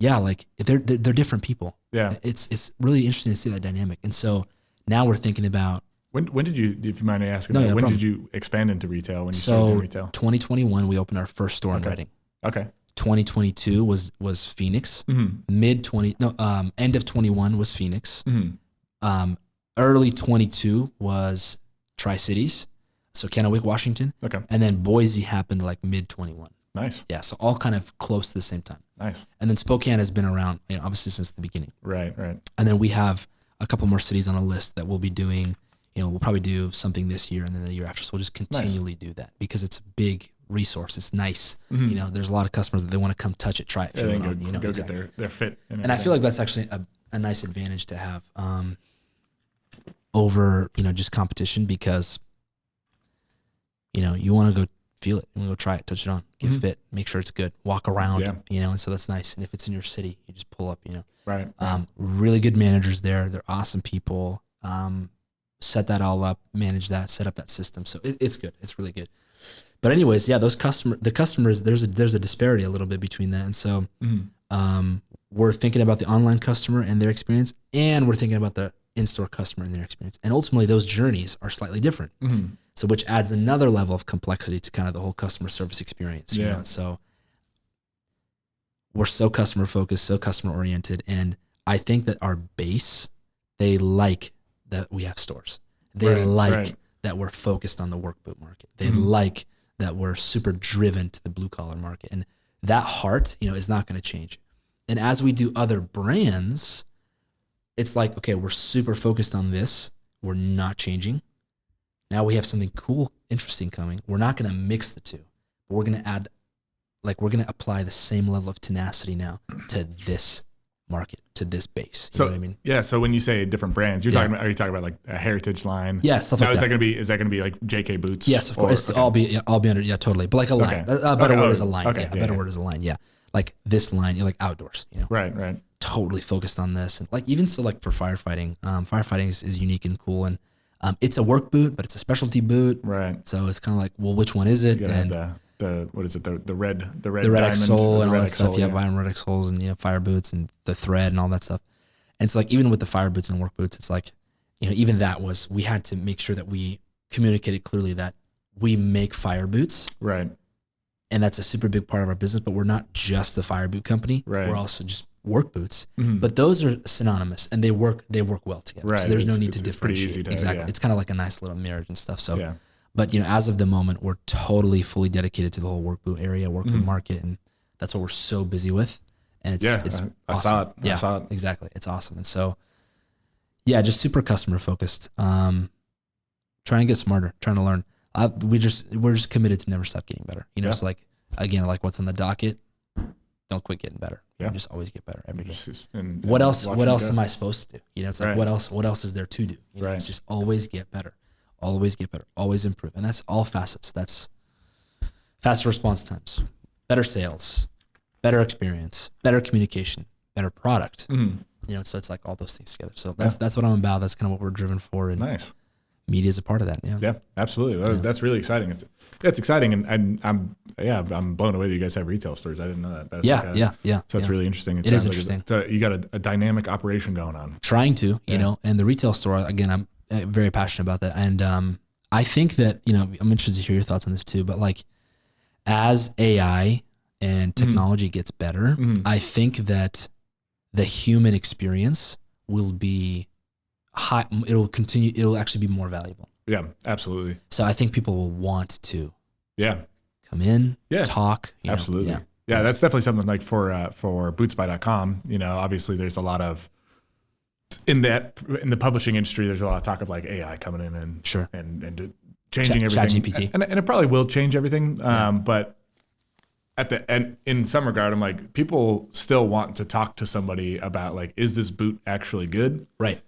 like they're different people. Yeah. It's really interesting to see that dynamic. And so now we're thinking about when did you, if you mind me asking, when did you expand into retail? When you started in retail? 2021, we opened our first store in Redding. Okay. 2022 was Phoenix. End of 21 was Phoenix. Early 22 was Tri-Cities. So Kennewick, Washington. Okay. And then Boise happened like mid 21. Nice. Yeah. So all kind of close to the same time. Nice. And then Spokane has been around, obviously since the beginning. Right. And then we have a couple more cities on the list that we'll be doing. We'll probably do something this year and then the year after. So we'll just continually do that because it's a big resource. It's nice. There's a lot of customers that they want to come touch it, try it, feel it on. Go get their fit. And I feel like that's actually a nice advantage to have over, just competition because, you want to go feel it. You want to go try it, touch it on, get fit, make sure it's good, walk around, and so that's nice. And if it's in your city, you just pull up, Right. Really good managers there. They're awesome people. Set that all up, manage that, set up that system. So it's good. It's really good. But anyways, the customers, there's a disparity a little bit between that. And so we're thinking about the online customer and their experience, and we're thinking about the in-store customer and their experience. And ultimately those journeys are slightly different. So which adds another level of complexity to kind of the whole customer service experience. You know? So we're so customer focused, so customer oriented. And I think that our base, they like that we have stores. They like that we're focused on the work boot market. They like that we're super driven to the blue collar market. And that heart, is not going to change. And as we do other brands, it's like, okay, we're super focused on this. We're not changing. Now we have something cool, interesting coming. We're not going to mix the two, but we're going to add, we're going to apply the same level of tenacity now to this market, to this base. You know what I mean? Yeah. So when you say different brands, are you talking about like a heritage line? Yeah, stuff like that. Is that going to be like JK Boots? Yes, of course. I'll be under, totally. But like a line. A better word is a line. Okay. A better word is a line. Yeah. Like this line, you're like outdoors, Right. Totally focused on this. And even so for firefighting, firefighting is unique and cool. And it's a work boot, but it's a specialty boot. Right. So it's kind of like, well, which one is it? And what is it? The red Red X-Sole and all that stuff. Yeah, Red X-Soles and fire boots and the thread and all that stuff. And so even with the fire boots and work boots, it's like, even that we had to make sure that we communicated clearly that we make fire boots. Right. And that's a super big part of our business, but we're not just the fire boot company. Right. We're also just work boots. But those are synonymous and they work well together. Right. So there's no need to differentiate. It's pretty easy exactly. It's kind of like a nice little marriage and stuff. So but as of the moment, we're totally fully dedicated to the whole work boot area, work boot market, and that's what we're so busy with. And it's awesome. I saw it. Yeah, I saw it. Exactly. It's awesome. And so just super customer focused. Trying to get smarter, trying to learn. We're just committed to never stop getting better. So again, what's on the docket, don't quit getting better. Yeah. Just always get better every day. And what else am I supposed to do? It's like, what else is there to do? It's just always get better. Always get better, always improve. And that's all facets. That's faster response times, better sales, better experience, better communication, better product. So it's like all those things together. So that's what I'm about. That's kind of what we're driven for. And nice. Media is a part of that. Yeah, absolutely. That's really exciting. It's exciting. And I'm blown away that you guys have retail stores. I didn't know that. Yeah. So that's really interesting. It is interesting. You got a dynamic operation going on. Trying to, and the retail store, again, I'm very passionate about that. And I think that, I'm interested to hear your thoughts on this too, but as AI and technology gets better, I think that the human experience will be high. It'll actually be more valuable. Yeah, absolutely. So I think people will want to come in, Yeah, talk. Absolutely. Yeah. Yeah, that's definitely something like for BootSpy.com. Obviously there's a lot of in the publishing industry. There's a lot of talk of like AI coming in and and changing everything. ChatGPT. And it probably will change everything. But at the end, in some regard, I'm like, people still want to talk to somebody about like, is this boot actually good? Right.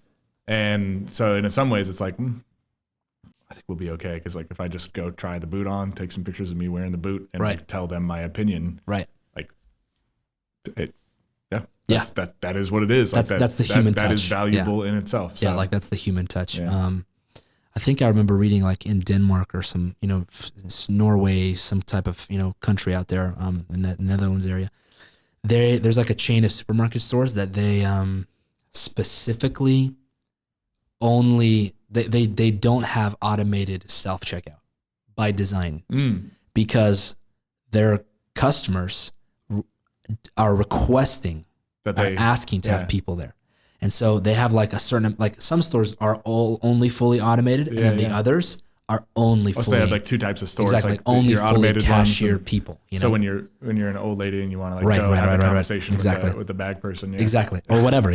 And so in some ways, it's like, I think we'll be okay, because like if I just go try the boot on, take some pictures of me wearing the boot, and like, tell them my opinion, right? Like, that is what it is. That's the human touch. That is valuable in itself. So. Yeah, like that's the human touch. Yeah. I think I remember reading like in Denmark or some, Norway, some type of country out there, in the Netherlands area. There's like a chain of supermarket stores that they specifically only they don't have automated self checkout by design, because their customers are requesting, are asking to have people there. And so they have like a certain, like some stores are all only fully automated, and then the others are only fully. So they have like two types of stores, exactly, like only fully cashier people. So when you're an old lady and you want to like go have a conversation with the bag person, exactly, or whatever,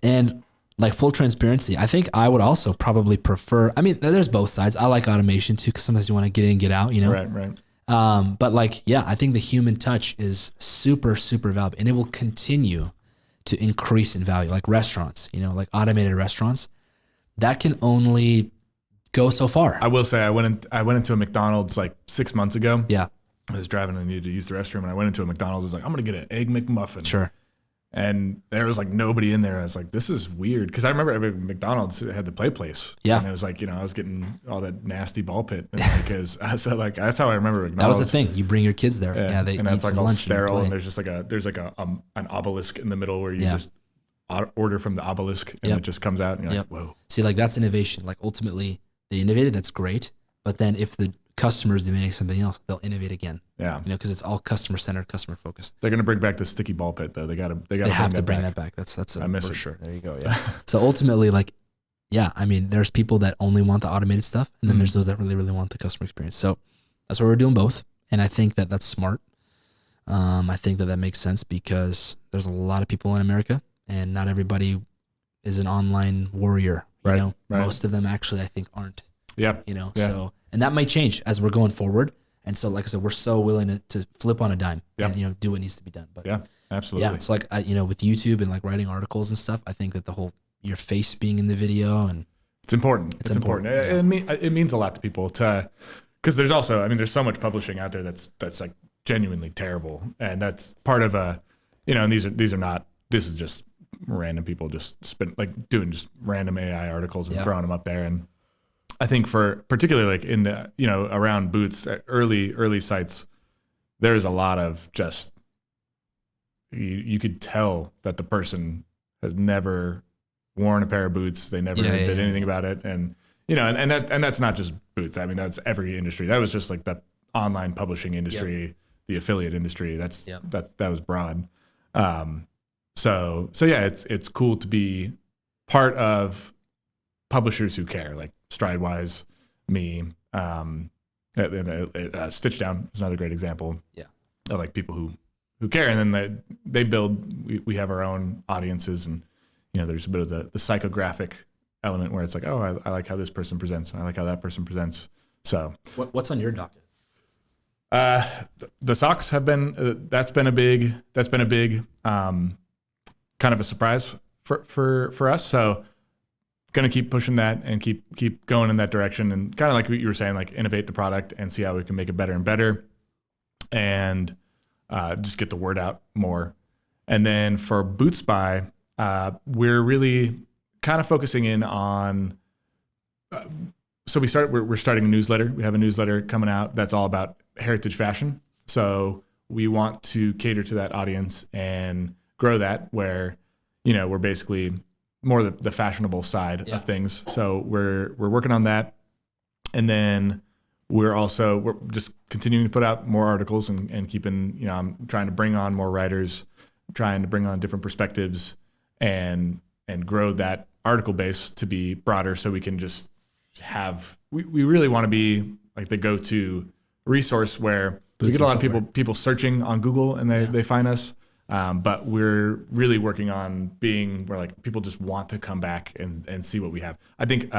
and like full transparency, I think I would also probably prefer. I mean, there's both sides. I like automation too, because sometimes you want to get in, get out, Right. But like, I think the human touch is super, super valuable, and it will continue to increase in value. Like restaurants, like automated restaurants, that can only go so far. I will say, I went into a McDonald's like 6 months ago. Yeah. I was driving and I needed to use the restroom, and I went into a McDonald's. I was like, I'm going to get an egg McMuffin. Sure. And there was like nobody in there. I was like, this is weird. Cause I remember every McDonald's had the play place. Yeah. And it was like, I was getting all that nasty ball pit. Because that's how I remember McDonald's. That was the thing. You bring your kids there. Yeah. They and eat that's like some all lunch sterile. And there's just like an obelisk in the middle where you just order from the obelisk, and it just comes out, and you're like, whoa. See, like that's innovation. Like ultimately they innovated. That's great. But then if the customer is demanding something else, they'll innovate again. Yeah. Because it's all customer centered, customer focused. They're going to bring back the sticky ball pit though. They have to bring that back. That's I miss for it. sure. There you go. Yeah. So ultimately, like, I mean, there's people that only want the automated stuff, and then there's those that really, really want the customer experience. So that's why we're doing both. And I think that that's smart. I think that makes sense, because there's a lot of people in America, and not everybody is an online warrior. Right. Most of them actually, I think, aren't. Yeah. So, and that might change as we're going forward. And so, like I said, we're so willing to flip on a dime and, do what needs to be done. But yeah, absolutely. Yeah. So like, with YouTube and like writing articles and stuff, I think that your face being in the video, and it's important. It's important. Yeah. It means a lot to people because there's also, I mean, there's so much publishing out there that's like genuinely terrible. And that's part of and this is just random people just doing just random AI articles and throwing them up there. And I think for particularly like in the, around boots at early sites, there's a lot of just, you could tell that the person has never worn a pair of boots. They never did anything about it. And, and that's not just boots. I mean, that's every industry. That was just like the online publishing industry, the affiliate industry. That was broad. So yeah, it's cool to be part of publishers who care, like Stridewise, me, Stitch Down is another great example. Yeah, of like people who care, and then they build. We have our own audiences, and there's a bit of the psychographic element where it's like, oh, I like how this person presents, and I like how that person presents. So what's on your docket? The socks have been that's been a big kind of a surprise for us. So going to keep pushing that and keep going in that direction, and kind of like what you were saying, like innovate the product and see how we can make it better and better, and just get the word out more. And then for BootSpy, we're really kind of focusing in on. So we're starting a newsletter. We have a newsletter coming out that's all about heritage fashion. So we want to cater to that audience and grow that, where we're basically more the fashionable side of things. So we're working on that. And then we're just continuing to put out more articles and keeping, I'm trying to bring on more writers, trying to bring on different perspectives and grow that article base to be broader, so we can just we really want to be like the go-to resource where we get a lot of people searching on Google and they find us. But we're really working on being where like people just want to come back and see what we have. I think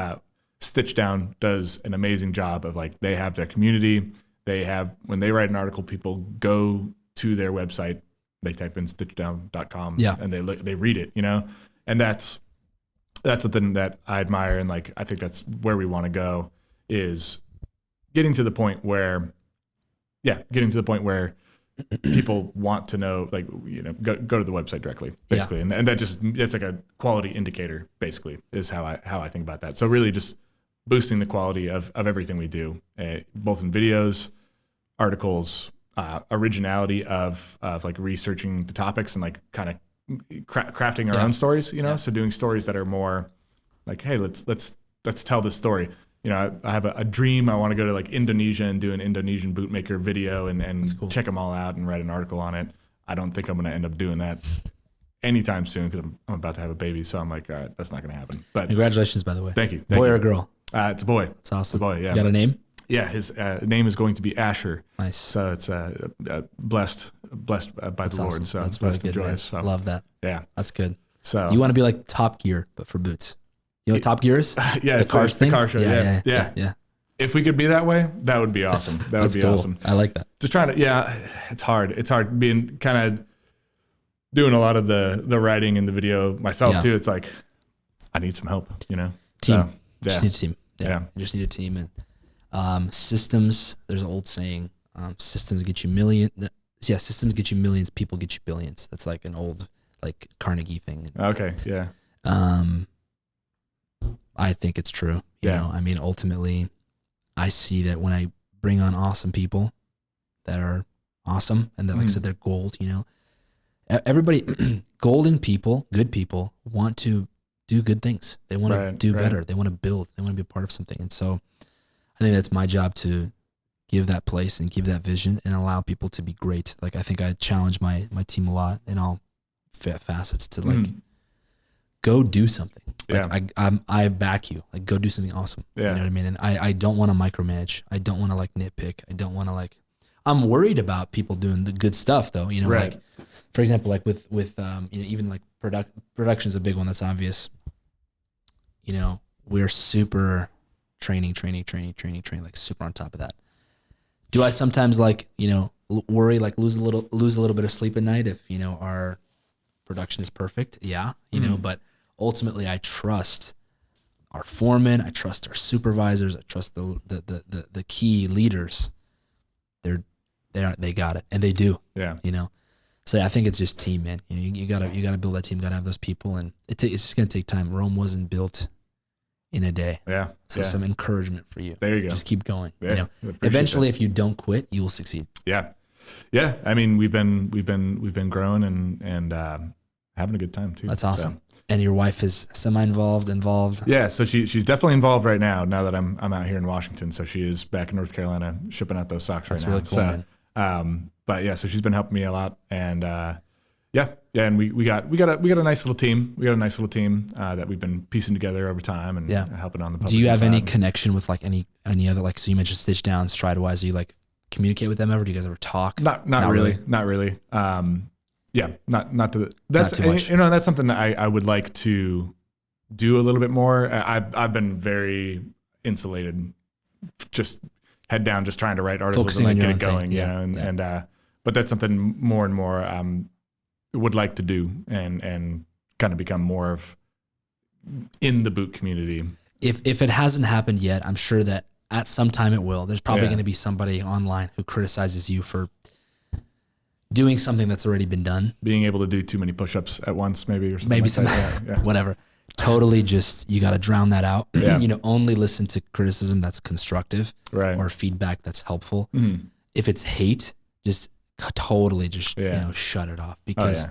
Stitch Down does an amazing job of like, they have their community. They have, when they write an article, people go to their website, they type in stitchdown.com and they read it, you know? And that's something that I admire. And like, I think that's where we want to go, is getting to the point where people want to know, like, you know, go to the website directly, basically. And that just, it's like a quality indicator, basically, is how I think about that. So really just boosting the quality of everything we do, both in videos, articles, originality of like researching the topics and like kind of crafting our own stories, you know? So doing stories that are more like, hey, let's tell this story. You know, I have a dream. I want to go to like Indonesia and do an Indonesian bootmaker video and cool. Check them all out and write an article on it. I don't think I'm going to end up doing that anytime soon because I'm about to have a baby. So I'm like, all right, that's not going to happen. But congratulations, by the way. Thank you. Boy or girl? It's a boy. It's awesome. It's a boy, yeah. You got a name? Yeah, his name is going to be Asher. Nice. So it's blessed by that's the Lord. Awesome. So that's blessed really and good, joyous. So, love that. Yeah, that's good. So you want to be like Top Gear, but for boots. You know what Top Gear is? Yeah, it's the car show. Yeah. If we could be that way, that would be awesome. That would be cool. awesome. I like that. Just trying to, it's hard. It's hard being kind of doing a lot of the writing and the video myself too. It's like, I need some help, you know? Team. So, just need a team. Yeah. You just need a team. And systems, there's an old saying, systems get you systems get you millions, people get you billions. That's like an old like Carnegie thing. Okay. Yeah. I think it's true. You know, I mean, ultimately, I see that when I bring on awesome people that are awesome and that, like I said, they're gold, you know, everybody, golden people, good people want to do good things. They want to do better. They want to build. They want to be a part of something. And so I think that's my job, to give that place and give that vision and allow people to be great. Like, I think I challenge my team a lot in all facets to like, go do something. Like, I back you. Like, go do something awesome. Yeah. You know what I mean? And I don't want to micromanage. I don't want to like nitpick. I don't want to like, I'm worried about people doing the good stuff though. You know, like for example, like with you know, even like production is a big one. That's obvious. You know, we're super training, like super on top of that. Do I sometimes like, you know, worry, like lose a little bit of sleep at night if, you know, our production is perfect? Yeah. You know, but ultimately I trust our foremen, I trust our supervisors, I trust the key leaders. They got it, and they do. Yeah. You know, so I think it's just team, man. You know, you gotta build that team. Gotta have those people, and it's just gonna take time. Rome wasn't built in a day. Yeah. So some encouragement for you. There you go. Just keep going. Yeah. You know, eventually, if you don't quit, you will succeed. Yeah. Yeah. I mean, we've been growing and having a good time too. That's awesome. So. And your wife is semi-involved? Yeah, so she's definitely involved right now that I'm out here in Washington. So she is back in North Carolina shipping out those socks right now. That's really cool, man. But yeah, so she's been helping me a lot, and and we got a nice little team. We got a nice little team that we've been piecing together over time and helping on the publishing. Do you have any connection with like any other, like, so you mentioned Stitch Down, Stridewise? Do you like communicate with them ever? Do you guys ever talk? Not really. Not really. Yeah, not to that's not too much. You know, that's something that I would like to do a little bit more. I've been very insulated, just head down, just trying to write articles focusing and like get it going. And but that's something more and more would like to do and kind of become more of in the boot community. If it hasn't happened yet, I'm sure that at some time it will. There's probably going to be somebody online who criticizes you for doing something that's already been done. Being able to do too many push-ups at once, maybe, or something. Maybe like whatever. Totally, just you got to drown that out. Yeah. You know, only listen to criticism that's constructive, or feedback that's helpful. If it's hate, just totally just you know, shut it off, because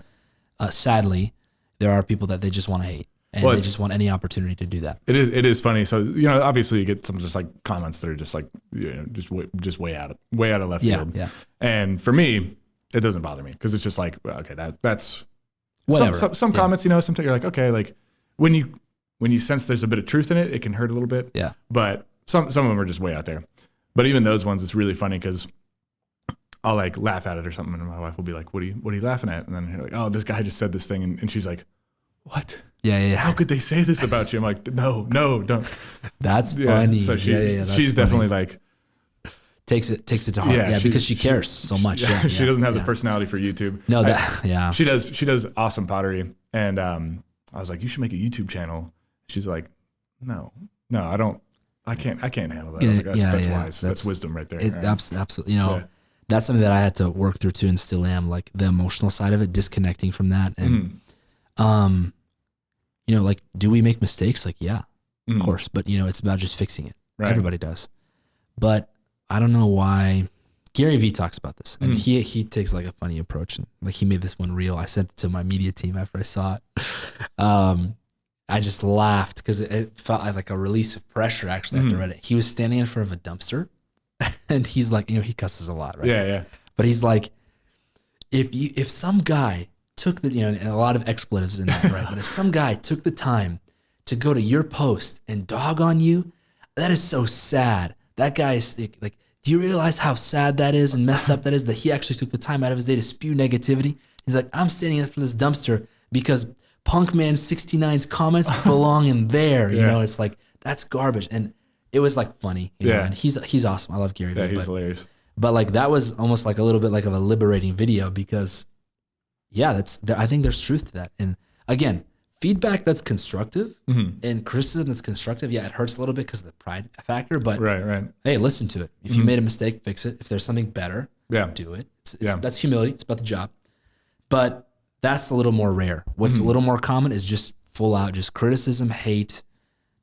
sadly, there are people that they just want to hate. And they just want any opportunity to do that. It is funny. So, you know, obviously you get some just like comments that are just like, you know, just way out of left field. Yeah. And for me, it doesn't bother me, because it's just like, well, okay, that's whatever. Some comments, you know, sometimes you're like, okay, like when you when you sense there's a bit of truth in it, it can hurt a little bit. Yeah. But some of them are just way out there. But even those ones, it's really funny because I'll like laugh at it or something, and my wife will be like, "What are you laughing at?" And then you're like, "Oh, this guy just said this thing," and she's like, "What? Yeah. How could they say this about you?" I'm like, "No, don't." That's funny. So that's she's funny. definitely like takes it to heart. Yeah, because she cares so much. She doesn't have the personality for YouTube. No, She does awesome pottery, and I was like, "You should make a YouTube channel." She's like, "No, I don't. I can't handle that." I was like, that's wise. That's wisdom right there. Absolutely. That's something that I had to work through too, and still am, like the emotional side of it, disconnecting from that. And, like, do we make mistakes? Like, yeah, of course. But, it's about just fixing it. Right. Everybody does. But I don't know why. Gary Vee talks about this, and he takes like a funny approach. And like, he made this one reel. I sent it to my media team after I saw it. I just laughed because it felt like a release of pressure actually after I read it. He was standing in front of a dumpster and he's like, he cusses a lot, right? Yeah. But he's like, if some guy took the, and a lot of expletives in that, right? But if some guy took the time to go to your post and dog on you, that is so sad. That guy is like, do you realize how sad that is and messed up that is, that he actually took the time out of his day to spew negativity? He's like, I'm standing in front of this dumpster because Punkman 69's comments belong in there. It's like, that's garbage. And it was like funny, and he's awesome. I love Gary Vee. Yeah, he's hilarious. But like, that was almost like a little bit like of a liberating video because I think there's truth to that. And again, feedback that's constructive and criticism that's constructive. Yeah, it hurts a little bit because of the pride factor, but right. Hey, listen to it. If you made a mistake, fix it. If there's something better, do it. That's humility. It's about the job. But that's a little more rare. What's a little more common is just full out, just criticism, hate,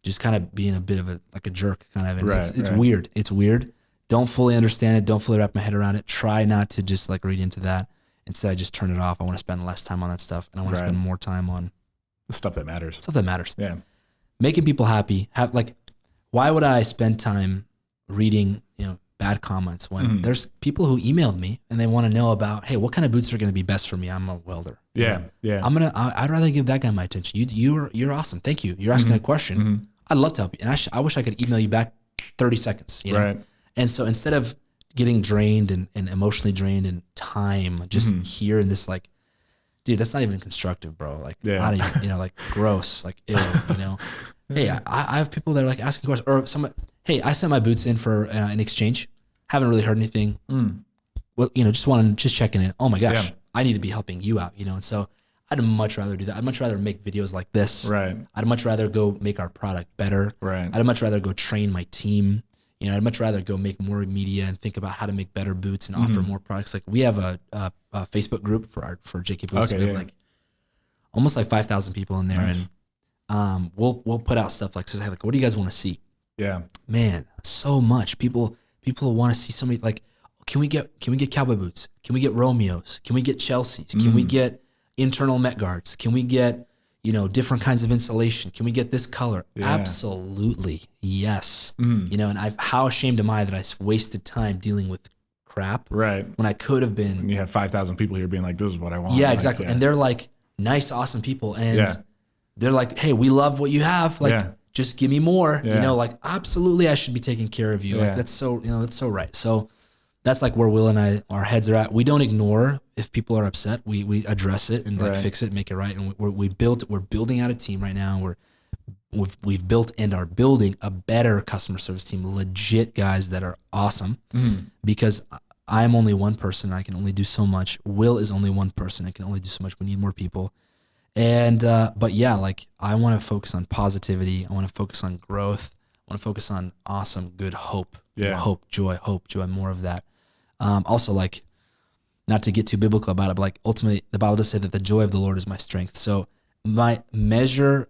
just kind of being a bit of a jerk kind of. And it's weird. It's weird. Don't fully understand it. Don't fully wrap my head around it. Try not to just like read into that. Instead, I just turn it off. I want to spend less time on that stuff, and I want to spend more time on the stuff that matters. Yeah. Making people happy. Why would I spend time reading, bad comments when there's people who emailed me and they want to know about, hey, what kind of boots are going to be best for me? I'm a welder. Yeah. I'd rather give that guy my attention. You're awesome. Thank you. You're asking a question. I'd love to help you. And I wish I could email you back 30 seconds, Right. And so instead of getting drained and emotionally drained in time, just here in this, like, dude, that's not even constructive, bro. Like, not even, like, gross, like, ew, Hey, I have people that are like asking questions, or hey, I sent my boots in for an exchange. Haven't really heard anything. Well, just checking in. Oh my gosh, I need to be helping you out, And so I'd much rather do that. I'd much rather make videos like this. Right. I'd much rather go make our product better. Right. I'd much rather go train my team. I'd much rather go make more media and think about how to make better boots and offer more products. Like, we have a Facebook group for JK Boots. Okay, we have like almost like 5,000 people in there, and we'll put out stuff like, what do you guys want to see? Yeah, man, so much people want to see so many. Like, can we get cowboy boots? Can we get Romeos? Can we get Chelseas? Can we get internal Met guards? Can we get different kinds of insulation? Can we get this color? Yeah. Absolutely. Yes. And how ashamed am I that I wasted time dealing with crap, right? When I could have been. And you have 5,000 people here being like, this is what I want. Yeah, exactly. And they're like nice, awesome people. And they're like, hey, we love what you have. Like, just give me more, like, absolutely. I should be taking care of you. Like, that's so, that's so right. So that's like where Will and our heads are at. We don't ignore if people are upset. We address it and like fix it, make it right. And we're building out a team right now. We've built and are building a better customer service team, legit guys that are awesome, because I'm only one person. I can only do so much. Will is only one person. I can only do so much. We need more people. And, but yeah, like, I want to focus on positivity. I want to focus on growth. I want to focus on awesome, good hope, hope, joy, more of that. Also, like, not to get too biblical about it, but like, ultimately the Bible does say that the joy of the Lord is my strength. So my measure,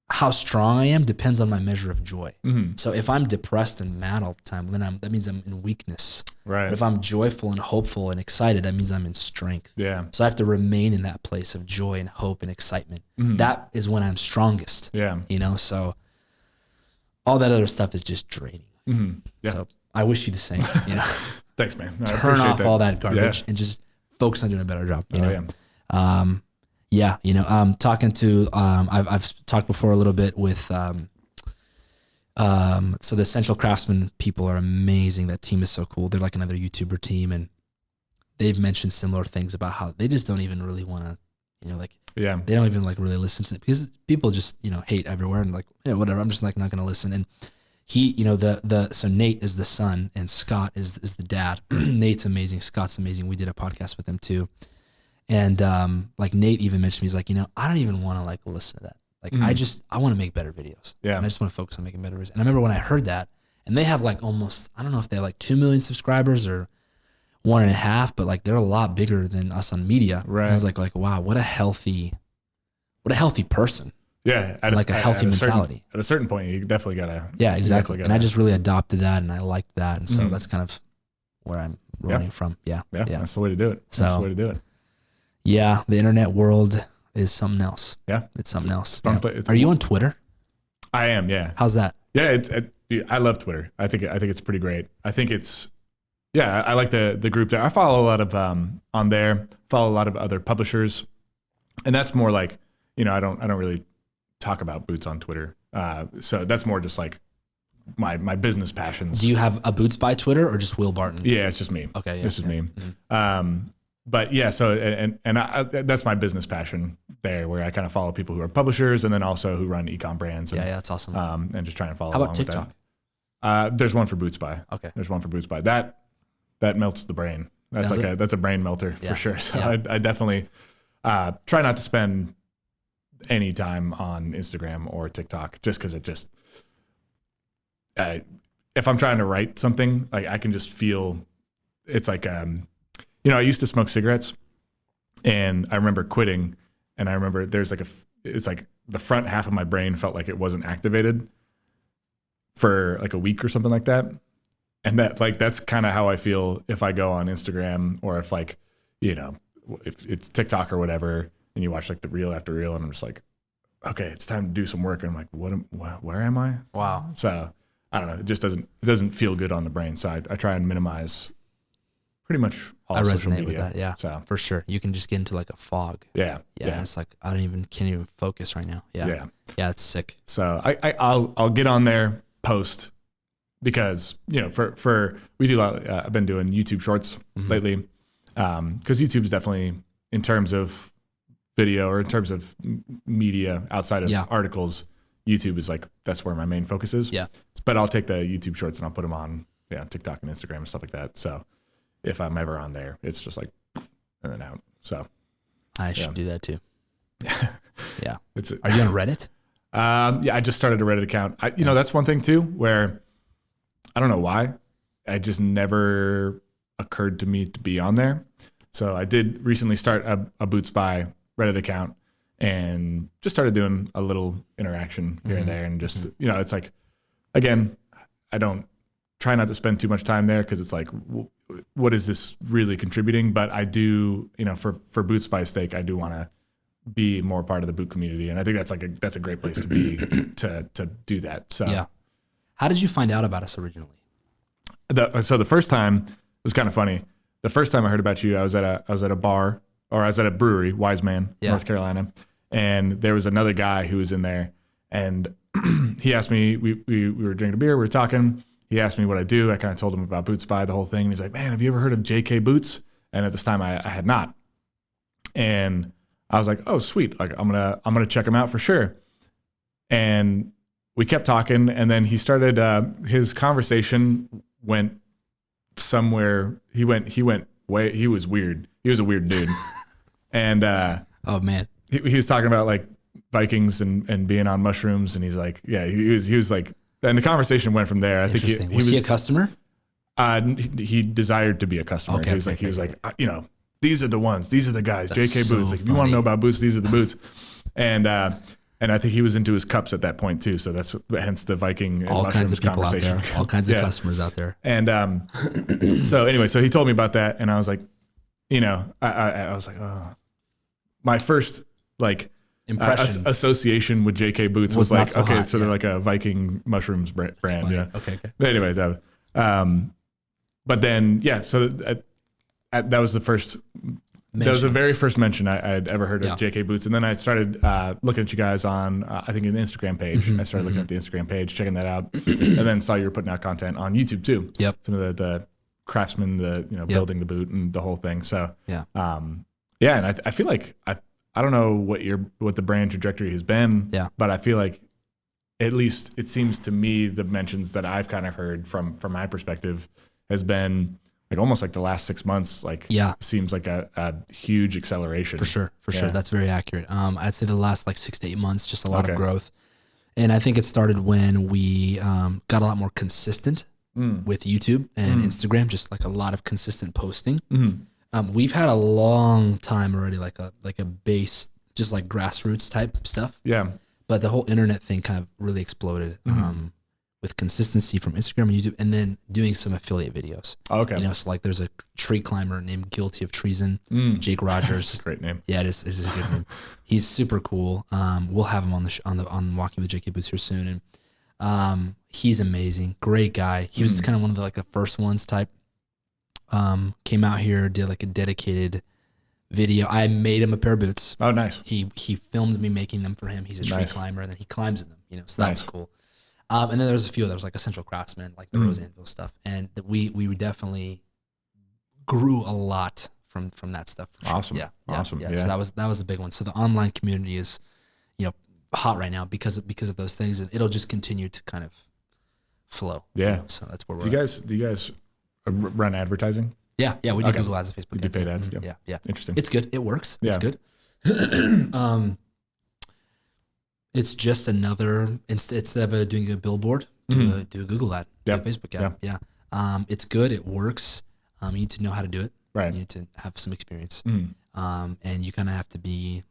how strong I am, depends on my measure of joy. So if I'm depressed and mad all the time, then that means I'm in weakness. Right. But if I'm joyful and hopeful and excited, that means I'm in strength. Yeah. So I have to remain in that place of joy and hope and excitement. That is when I'm strongest. Yeah. So all that other stuff is just draining. Yeah. So I wish you the same, Thanks, man. Turn off all that garbage and just focus on doing a better job. Yeah. Talking to, I've talked before a little bit with, so the Essential Craftsman people are amazing. That team is so cool. They're like another YouTuber team, and they've mentioned similar things about how they just don't even really want to, they don't even like really listen to it because people just, hate everywhere and like, yeah, whatever. I'm just like not going to listen. And he, so Nate is the son and Scott is the dad. Nate's amazing. Scott's amazing. We did a podcast with them too. And, like Nate even mentioned me, he's like, I don't even want to like listen to that. Like, I want to make better videos. Yeah. And I just want to focus on making better videos. And I remember when I heard that, and they have like almost, I don't know if they have like 2 million subscribers or 1.5, but like they're a lot bigger than us on media. Right. And I was like, wow, what a healthy person. Yeah. Like a healthy mentality. At a certain point, you definitely gotta. Yeah, exactly. And I just really adopted that and I liked that. And so that's kind of where I'm running from. Yeah. That's the way to do it. That's the way to do it. Yeah. The internet world is something else. Yeah. It's something else. Fun, yeah. Are you on Twitter? I am. Yeah. How's that? Yeah. I love Twitter. I think it's pretty great. I think it's, I like the group there. I follow a lot of, on there, follow a lot of other publishers, and that's more like, I don't really talk about boots on Twitter. So that's more just like my business passions. Do you have a BootSpy Twitter or just Will Barton? Yeah, it's just me. Okay. Yeah, this is me. Mm-hmm. But yeah, so, and that's my business passion there, where I kind of follow people who are publishers and then also who run e-com brands. And, that's awesome. And just trying to follow How along about TikTok? with that. There's one for BootSpy. Okay. There's one for BootSpy. That melts the brain. That's a brain melter for sure. So I definitely try not to spend any time on Instagram or TikTok just because it just, if I'm trying to write something, like I can just feel it's like, I used to smoke cigarettes and I remember quitting, and I remember there's like it's like the front half of my brain felt like it wasn't activated for like a week or something like that. And that's kind of how I feel if I go on Instagram, or if like, if it's TikTok or whatever, and you watch like the reel after reel, and I'm just like, okay, it's time to do some work. And I'm like, where am I? Wow. So I don't know. It just doesn't feel good on the brain. So I try and minimize pretty much all social media. I resonate with that. Yeah, so for sure. You can just get into like a fog. Yeah. It's like, can't even focus right now. Yeah. It's sick. So I'll get on there, post, because, for we do a lot, I've been doing YouTube shorts lately. Cause YouTube's definitely, in terms of video or in terms of media outside of articles, YouTube is like, that's where my main focus is. Yeah. But I'll take the YouTube shorts and I'll put them on TikTok and Instagram and stuff like that. So if I'm ever on there, it's just like in and out. So I should do that too. Yeah. Are you on Reddit? I just started a Reddit account. That's one thing too, where I don't know why, I just never occurred to me to be on there. So I did recently start a BootSpy Reddit account and just started doing a little interaction here and there. And just, it's like, again, I don't try not to spend too much time there, because it's like, what is this really contributing? But I do, for BootSpy's sake, I do want to be more part of the boot community. And I think that's a great place to be to do that. So yeah. How did you find out about us originally? So the first time, it was kind of funny. The first time I heard about you, I was at a bar, or I was at a brewery, Wise Man, North Carolina. And there was another guy who was in there, and he asked me, we were drinking a beer, we were talking. He asked me what I do. I kind of told him about BootSpy, the whole thing. And he's like, man, have you ever heard of JK Boots? And at this time I had not. And I was like, oh, sweet. Like I'm going to check him out for sure. And we kept talking, and then he started, his conversation went somewhere. He was weird. He was a weird dude. And, oh man, he was talking about like Vikings and being on mushrooms. And he's like, yeah, he was like, and the conversation went from there. I think was he a customer? He desired to be a customer. Okay, he was like, these are the ones, these are the guys, That's JK so Boots. Like, if you want to know about boots, these are the boots. And I think he was into his cups at that point too. So that's hence the Viking and all kinds of people conversation. out there, all kinds of customers out there. And so anyway, so he told me about that, and I was like, I was like, oh, my first like impression association with JK Boots was like, so okay, hot, so they're like a Viking mushrooms brand. Yeah. Okay. But anyway, but then, so that was the first That was the very first mention I had ever heard of Yeah. JK Boots. And then I started looking at you guys on, I think, an Instagram page. I started looking at the Instagram page, checking that out, and then saw you were putting out content on YouTube too. Yep. Some of the craftsmen, building the boot and the whole thing. So, Yeah. And I feel like, I don't know what the brand trajectory has been, but I feel like at least it seems to me the mentions that I've kind of heard from my perspective has been like almost like the last 6 months, seems like a huge acceleration. For sure. That's very accurate. I'd say the last like 6 to 8 months, just a lot of growth. And I think it started when we got a lot more consistent with YouTube and Instagram, just like a lot of consistent posting. We've had a long time already, like a base, just like grassroots type stuff. Yeah. But the whole internet thing kind of really exploded with consistency from Instagram and YouTube, and then doing some affiliate videos. Oh, okay. So like there's a tree climber named Guilty of Treason, Jake Rogers. Great name. Yeah, it is a good name. He's super cool. We'll have him on Walking with JK Boots here soon, and he's amazing. Great guy. He was kind of one of the first ones type. Came out here, did like a dedicated video. I made him a pair of boots. Oh, nice. He filmed me making them for him. He's a tree climber, and then he climbs in them. So that was cool. And then there's a few others, like Essential Craftsman, like the Rose Anvil stuff, and we definitely grew a lot from that stuff. Awesome. Yeah. Awesome. Yeah. So that was a big one. So the online community is, hot right now because of those things, and it'll just continue to kind of flow. Yeah. So that's where do you guys run advertising? Yeah. We do Google ads and Facebook ads. You do paid ads. Yeah. Interesting. It's good. It works. Yeah. It's good. It's just another, instead of doing a billboard, do a Google ad, do a Facebook ad. Yeah. It's good. It works. You need to know how to do it. Right. You need to have some experience. And you kind of have to be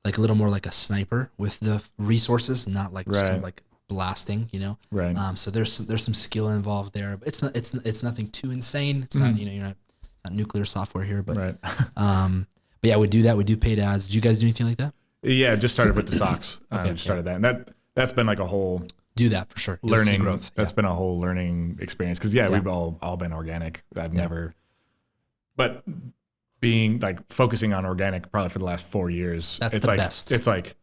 like a little more like a sniper with the resources, not like just kind of like blasting, Right. So there's some skill involved there, but it's nothing too insane. It's not, it's not nuclear software here, but, right. But yeah, we do that. We do paid ads. Do you guys do anything like that? Yeah. Just started with the socks. Started that. And that's been like a whole do that for sure. Learning growth. That's been a whole learning experience. Cause we've all been organic. I've never, but being like focusing on organic probably for the last 4 years. That's it's the like, best. It's like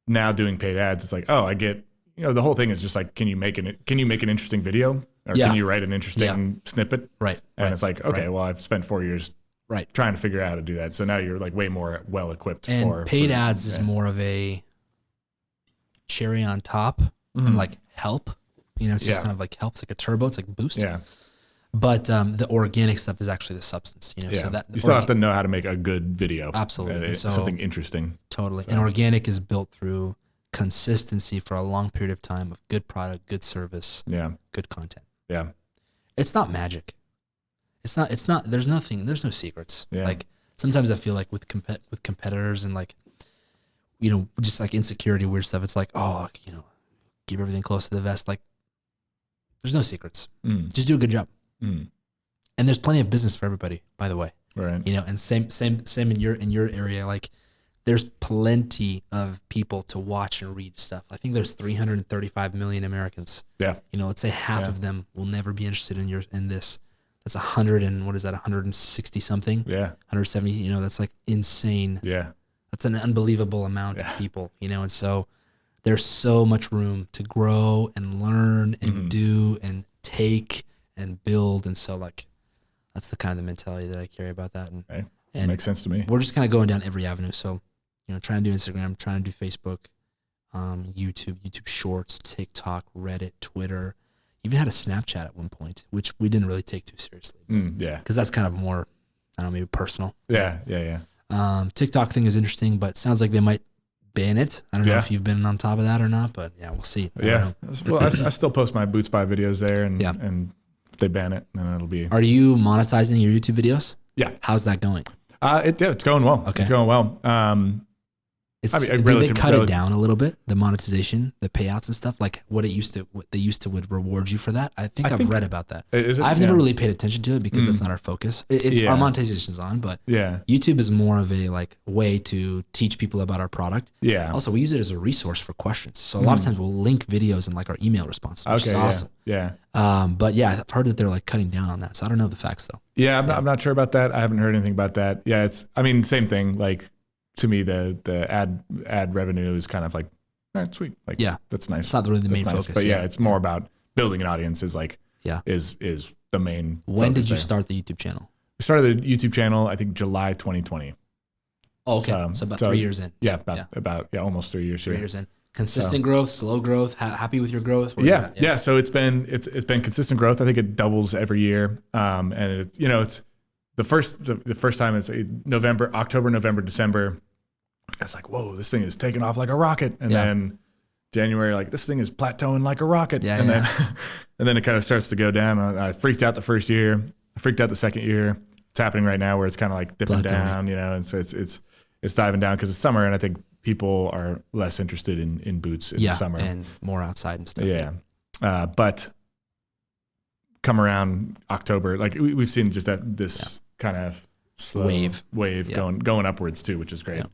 now doing paid ads. It's like, oh, I get, the whole thing is just like, can you make an interesting video or can you write an interesting snippet? Right. And it's like, okay, well, I've spent 4 years trying to figure out how to do that. So now you're like way more well equipped for paid ads is more of a cherry on top and like help, it's just kind of like helps like a turbo. It's like boost. Yeah. But the organic stuff is actually the substance, so that you still have to know how to make a good video. Absolutely. So, something interesting. Totally. So. And organic is built through consistency for a long period of time of good product, good service, good content. Yeah. It's not magic. It's not, there's no secrets. Yeah. Like sometimes I feel like with competitors and like, just like insecurity, weird stuff. It's like, keep everything close to the vest. Like there's no secrets. Just do a good job. And there's plenty of business for everybody, by the way. Right. And same in your area. Like there's plenty of people to watch and read stuff. I think there's 335 million Americans. Yeah. Let's say half of them will never be interested in this. That's 160 something. Yeah. 170. That's like insane. Yeah. That's an unbelievable amount of people. And so there's so much room to grow and learn and do and take and build. And so like, that's the kind of the mentality that I carry about that. And, that makes sense to me. We're just kind of going down every avenue. So, trying to do Instagram, trying to do Facebook, YouTube Shorts, TikTok, Reddit, Twitter, even had a Snapchat at one point, which we didn't really take too seriously. Yeah. Cause that's kind of more, I don't know, maybe personal. Yeah. TikTok thing is interesting, but it sounds like they might ban it. I don't know if you've been on top of that or not, but we'll see. Well, I still post my BootSpy videos there and if they ban it, then it'll be. Are you monetizing your YouTube videos? Yeah. How's that going? It's going well. Okay. It's going well. Did they cut it down a little bit? The monetization, the payouts and stuff, like what they used to would reward you for that. I think I've read about that. I've never really paid attention to it because that's not our focus. Our monetization's on, but YouTube is more of a like way to teach people about our product. Yeah. Also, we use it as a resource for questions. So a lot of times we'll link videos in like our email responses, which is awesome. Yeah. But yeah, I've heard that they're like cutting down on that. So I don't know the facts though. Yeah, I'm not sure about that. I haven't heard anything about that. Yeah, same thing. Like, to me, the ad revenue is kind of like, all right, sweet. Like, that's nice. It's not really the main focus. But it's more about building an audience is like, is the main. When did you start the YouTube channel? We started the YouTube channel, I think July 2020. Oh, okay. So about 3 years in. Yeah, about almost 3 years. 3 years in. Consistent growth, slow growth. Happy with your growth? Yeah. So it's been consistent growth. I think it doubles every year. And it's the first time it's October, November, December. I was like, whoa, this thing is taking off like a rocket. And then January, like this thing is plateauing like a rocket. Then and then it kind of starts to go down. I freaked out the first year. I freaked out the second year. It's happening right now where it's kind of like dipping down, and so it's diving down because it's summer, and I think people are less interested in boots in the summer and more outside and stuff. But come around October, like we've seen just this kind of slow wave going upwards too, which is great. Yeah.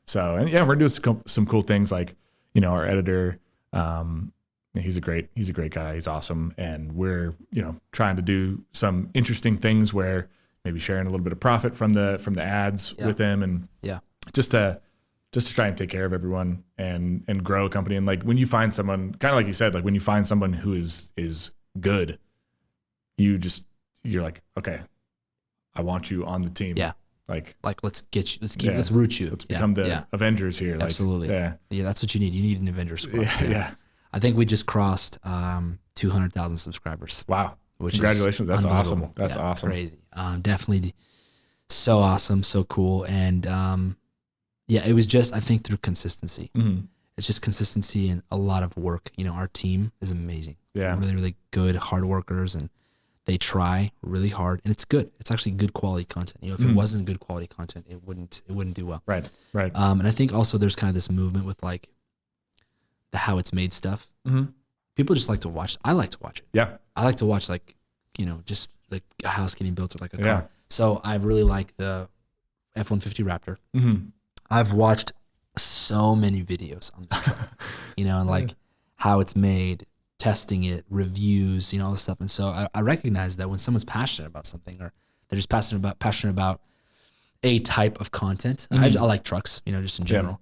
So, and we're doing some cool things like, our editor, he's a great guy. He's awesome. And we're, trying to do some interesting things where maybe sharing a little bit of profit from the ads with him and just to try and take care of everyone and grow a company. And like when you find someone, kind of like you said, like when you find someone who is good, you're like, okay, I want you on the team. Yeah. Like let's root you. Let's become the Avengers here. Absolutely. Like, yeah. That's what you need. You need an Avengers squad. Yeah. I think we just crossed 200,000 subscribers. Wow. Congratulations. That's awesome. That's awesome. Crazy. Definitely so awesome. So cool. And it was just, I think through consistency. Mm-hmm. It's just consistency and a lot of work. Our team is amazing. Yeah. Really, really good, hard workers, and they try really hard, and it's good. It's actually good quality content. If it wasn't good quality content, it wouldn't do well. Right. And I think also there's kind of this movement with like the how it's made stuff. Mm-hmm. People just like to watch. I like to watch it. Yeah. I like to watch just like a house getting built or like a car. So I really like the F-150 Raptor. Mm-hmm. I've watched so many videos on this truck, and like how it's made, testing it, reviews, all this stuff. And so I recognize that when someone's passionate about something, or they're just passionate about a type of content, I like trucks, just in general,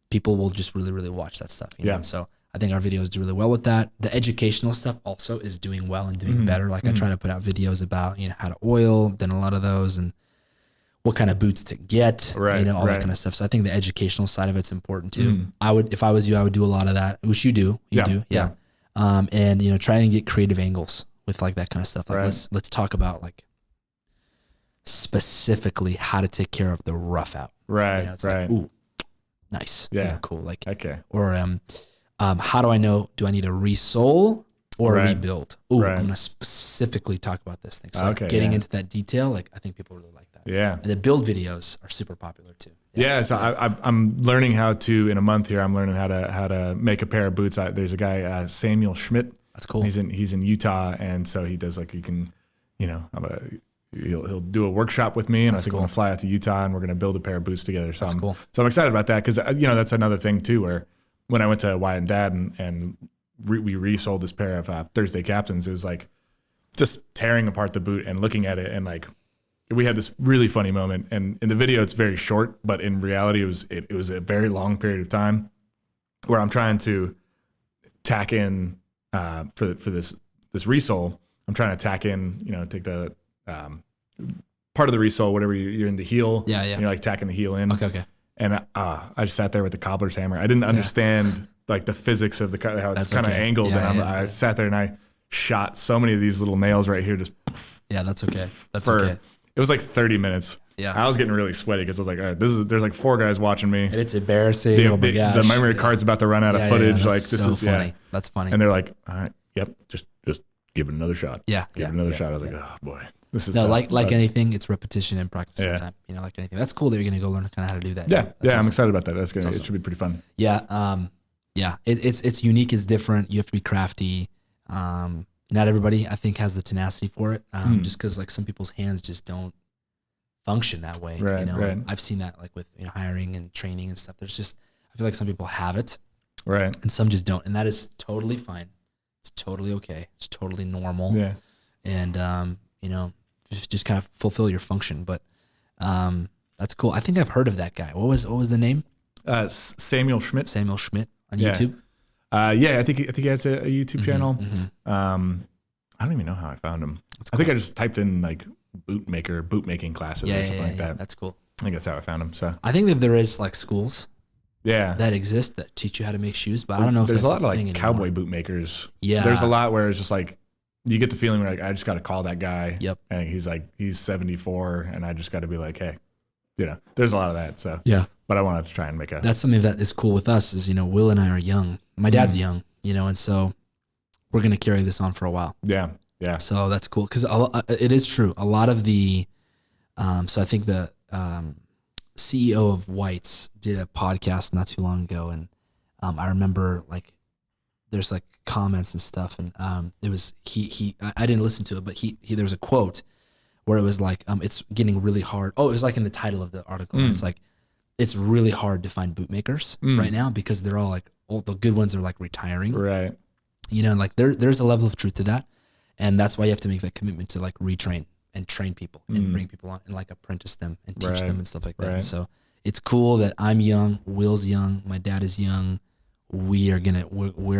people will just really, really watch that stuff. And so I think our videos do really well with that. The educational stuff also is doing well and doing better. Like I try to put out videos about, how to oil, done a lot of those, and what kind of boots to get, all that kind of stuff. So I think the educational side of it's important too. If I was you, I would do a lot of that, which you do. You do. And trying to get creative angles with like that kind of stuff. Like let's talk about like specifically how to take care of the rough out. Right. Like, ooh, nice. Yeah. Cool. Like okay. Or how do I know? Do I need a resole or a rebuild? Ooh, I'm gonna specifically talk about this thing. So getting into that detail, like I think people really like that. Yeah. And the build videos are super popular too. Yeah, so I'm learning how to, in a month here, I'm learning how to make a pair of boots. There's a guy, Samuel Schmidt. That's cool. He's in Utah, and so he does like, you can, he'll do a workshop with me, and I think we're gonna fly out to Utah, and we're gonna build a pair of boots together. So I'm excited about that because that's another thing too, where when I went to Wyatt and Dad and we resold this pair of Thursday Captains, it was like just tearing apart the boot and looking at it, and like we had this really funny moment, and in the video it's very short, but in reality it was a very long period of time where I'm trying to tack in for this resole. I'm trying to tack in, take the part of the resole, whatever you're in the heel, and you're like tacking the heel in. Okay. And I just sat there with the cobbler's hammer. I didn't understand like the physics of how it's kind of angled, and I sat there and I shot so many of these little nails right here, just poof. Yeah, that's okay. Okay. It was like 30 minutes. Yeah. I was getting really sweaty because I was like, all right, there's like 4 guys watching me. And it's embarrassing. Oh my gosh. The memory card's about to run out of footage. Like this is funny. That's funny. And they're like, all right, yep, just give it another shot. Yeah. Give it another shot. I was like, oh boy. This is no, tough, like but anything, it's repetition and practice Yeah. time. You know, like anything. That's cool that you're gonna go learn kind of how to do that. yeah, That's yeah. I'm awesome. excited about that. That's gonna. That's It should be pretty fun. Yeah. Yeah. It's unique. It's different. You have to be crafty. Not everybody, I think, has the tenacity for it. Just because like some people's hands just don't function that way. Right, You know, right. I've seen that like with hiring and training and stuff. There's just, I feel like some people have it Right. and some just don't, and that is totally fine. It's totally okay. It's totally normal. Yeah. And just kind of fulfill your function. But that's cool. I think I've heard of that guy. What was the name? Samuel Schmidt. Samuel Schmidt on Yeah. YouTube. Yeah, I think he has a YouTube channel. Mm-hmm. I don't even know how I found him. That's I think I just typed in like boot making classes or something like that. That's cool. I think that's how I found him. So I think that there is like schools yeah, that exist that teach you how to make shoes, but I don't know if there's that's a lot of like thing cowboy anymore. boot makers. Yeah. There's a lot where it's just like you get the feeling where like I just got to call that guy. Yep. And he's 74, and I just got to be like, hey, there's a lot of that. So Yeah. but I wanted to try and make a. That's something that is cool with us is, Will and I are young. My dad's young, and so we're going to carry this on for a while. Yeah. So that's cool. Cause it is true. A lot of the, so I think the CEO of White's did a podcast not too long ago. And I remember like, there's like comments and stuff. And it was, I didn't listen to it, but there was a quote where it was like, it's getting really hard. Oh, it was like in the title of the article. It's like, it's really hard to find bootmakers right now because they're all like, the good ones are like retiring. Right. And like there's a level of truth to that. And that's why you have to make that commitment to like retrain and train people and bring people on and like apprentice them and teach them and stuff like that. Right. So it's cool that I'm young, Will's young, my dad is young. We're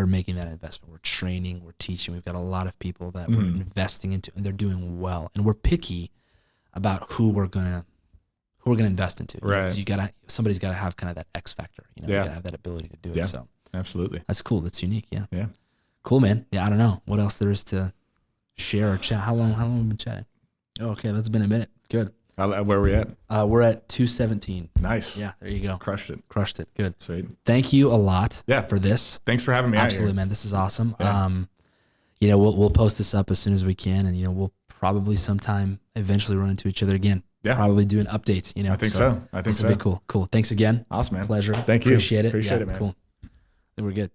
making that investment. We're training, we're teaching. We've got a lot of people that we're investing into and they're doing well. And we're picky about who we're gonna invest into. Right. Because somebody's gotta have kind of that X factor. You gotta have that ability to do it. So Absolutely. that's cool. That's unique. Yeah. Yeah. Cool, man. Yeah, I don't know what else there is to share or chat. How long have we been chatting? Oh, okay, that's been a minute. Good. Where are we at? We're at 2:17. Nice. Yeah, there you go. Crushed it. Good. Sweet. Thank you a lot Yeah. for this. Thanks for having me Absolutely, out here. man. This is awesome. Yeah. We'll post this up as soon as we can, and we'll probably sometime eventually run into each other again. Yeah. Probably do an update. I think so. This will be cool. Cool. Thanks again. Awesome, man. Pleasure. Thank you. Appreciate it. Appreciate it, man. Cool. I think we're good.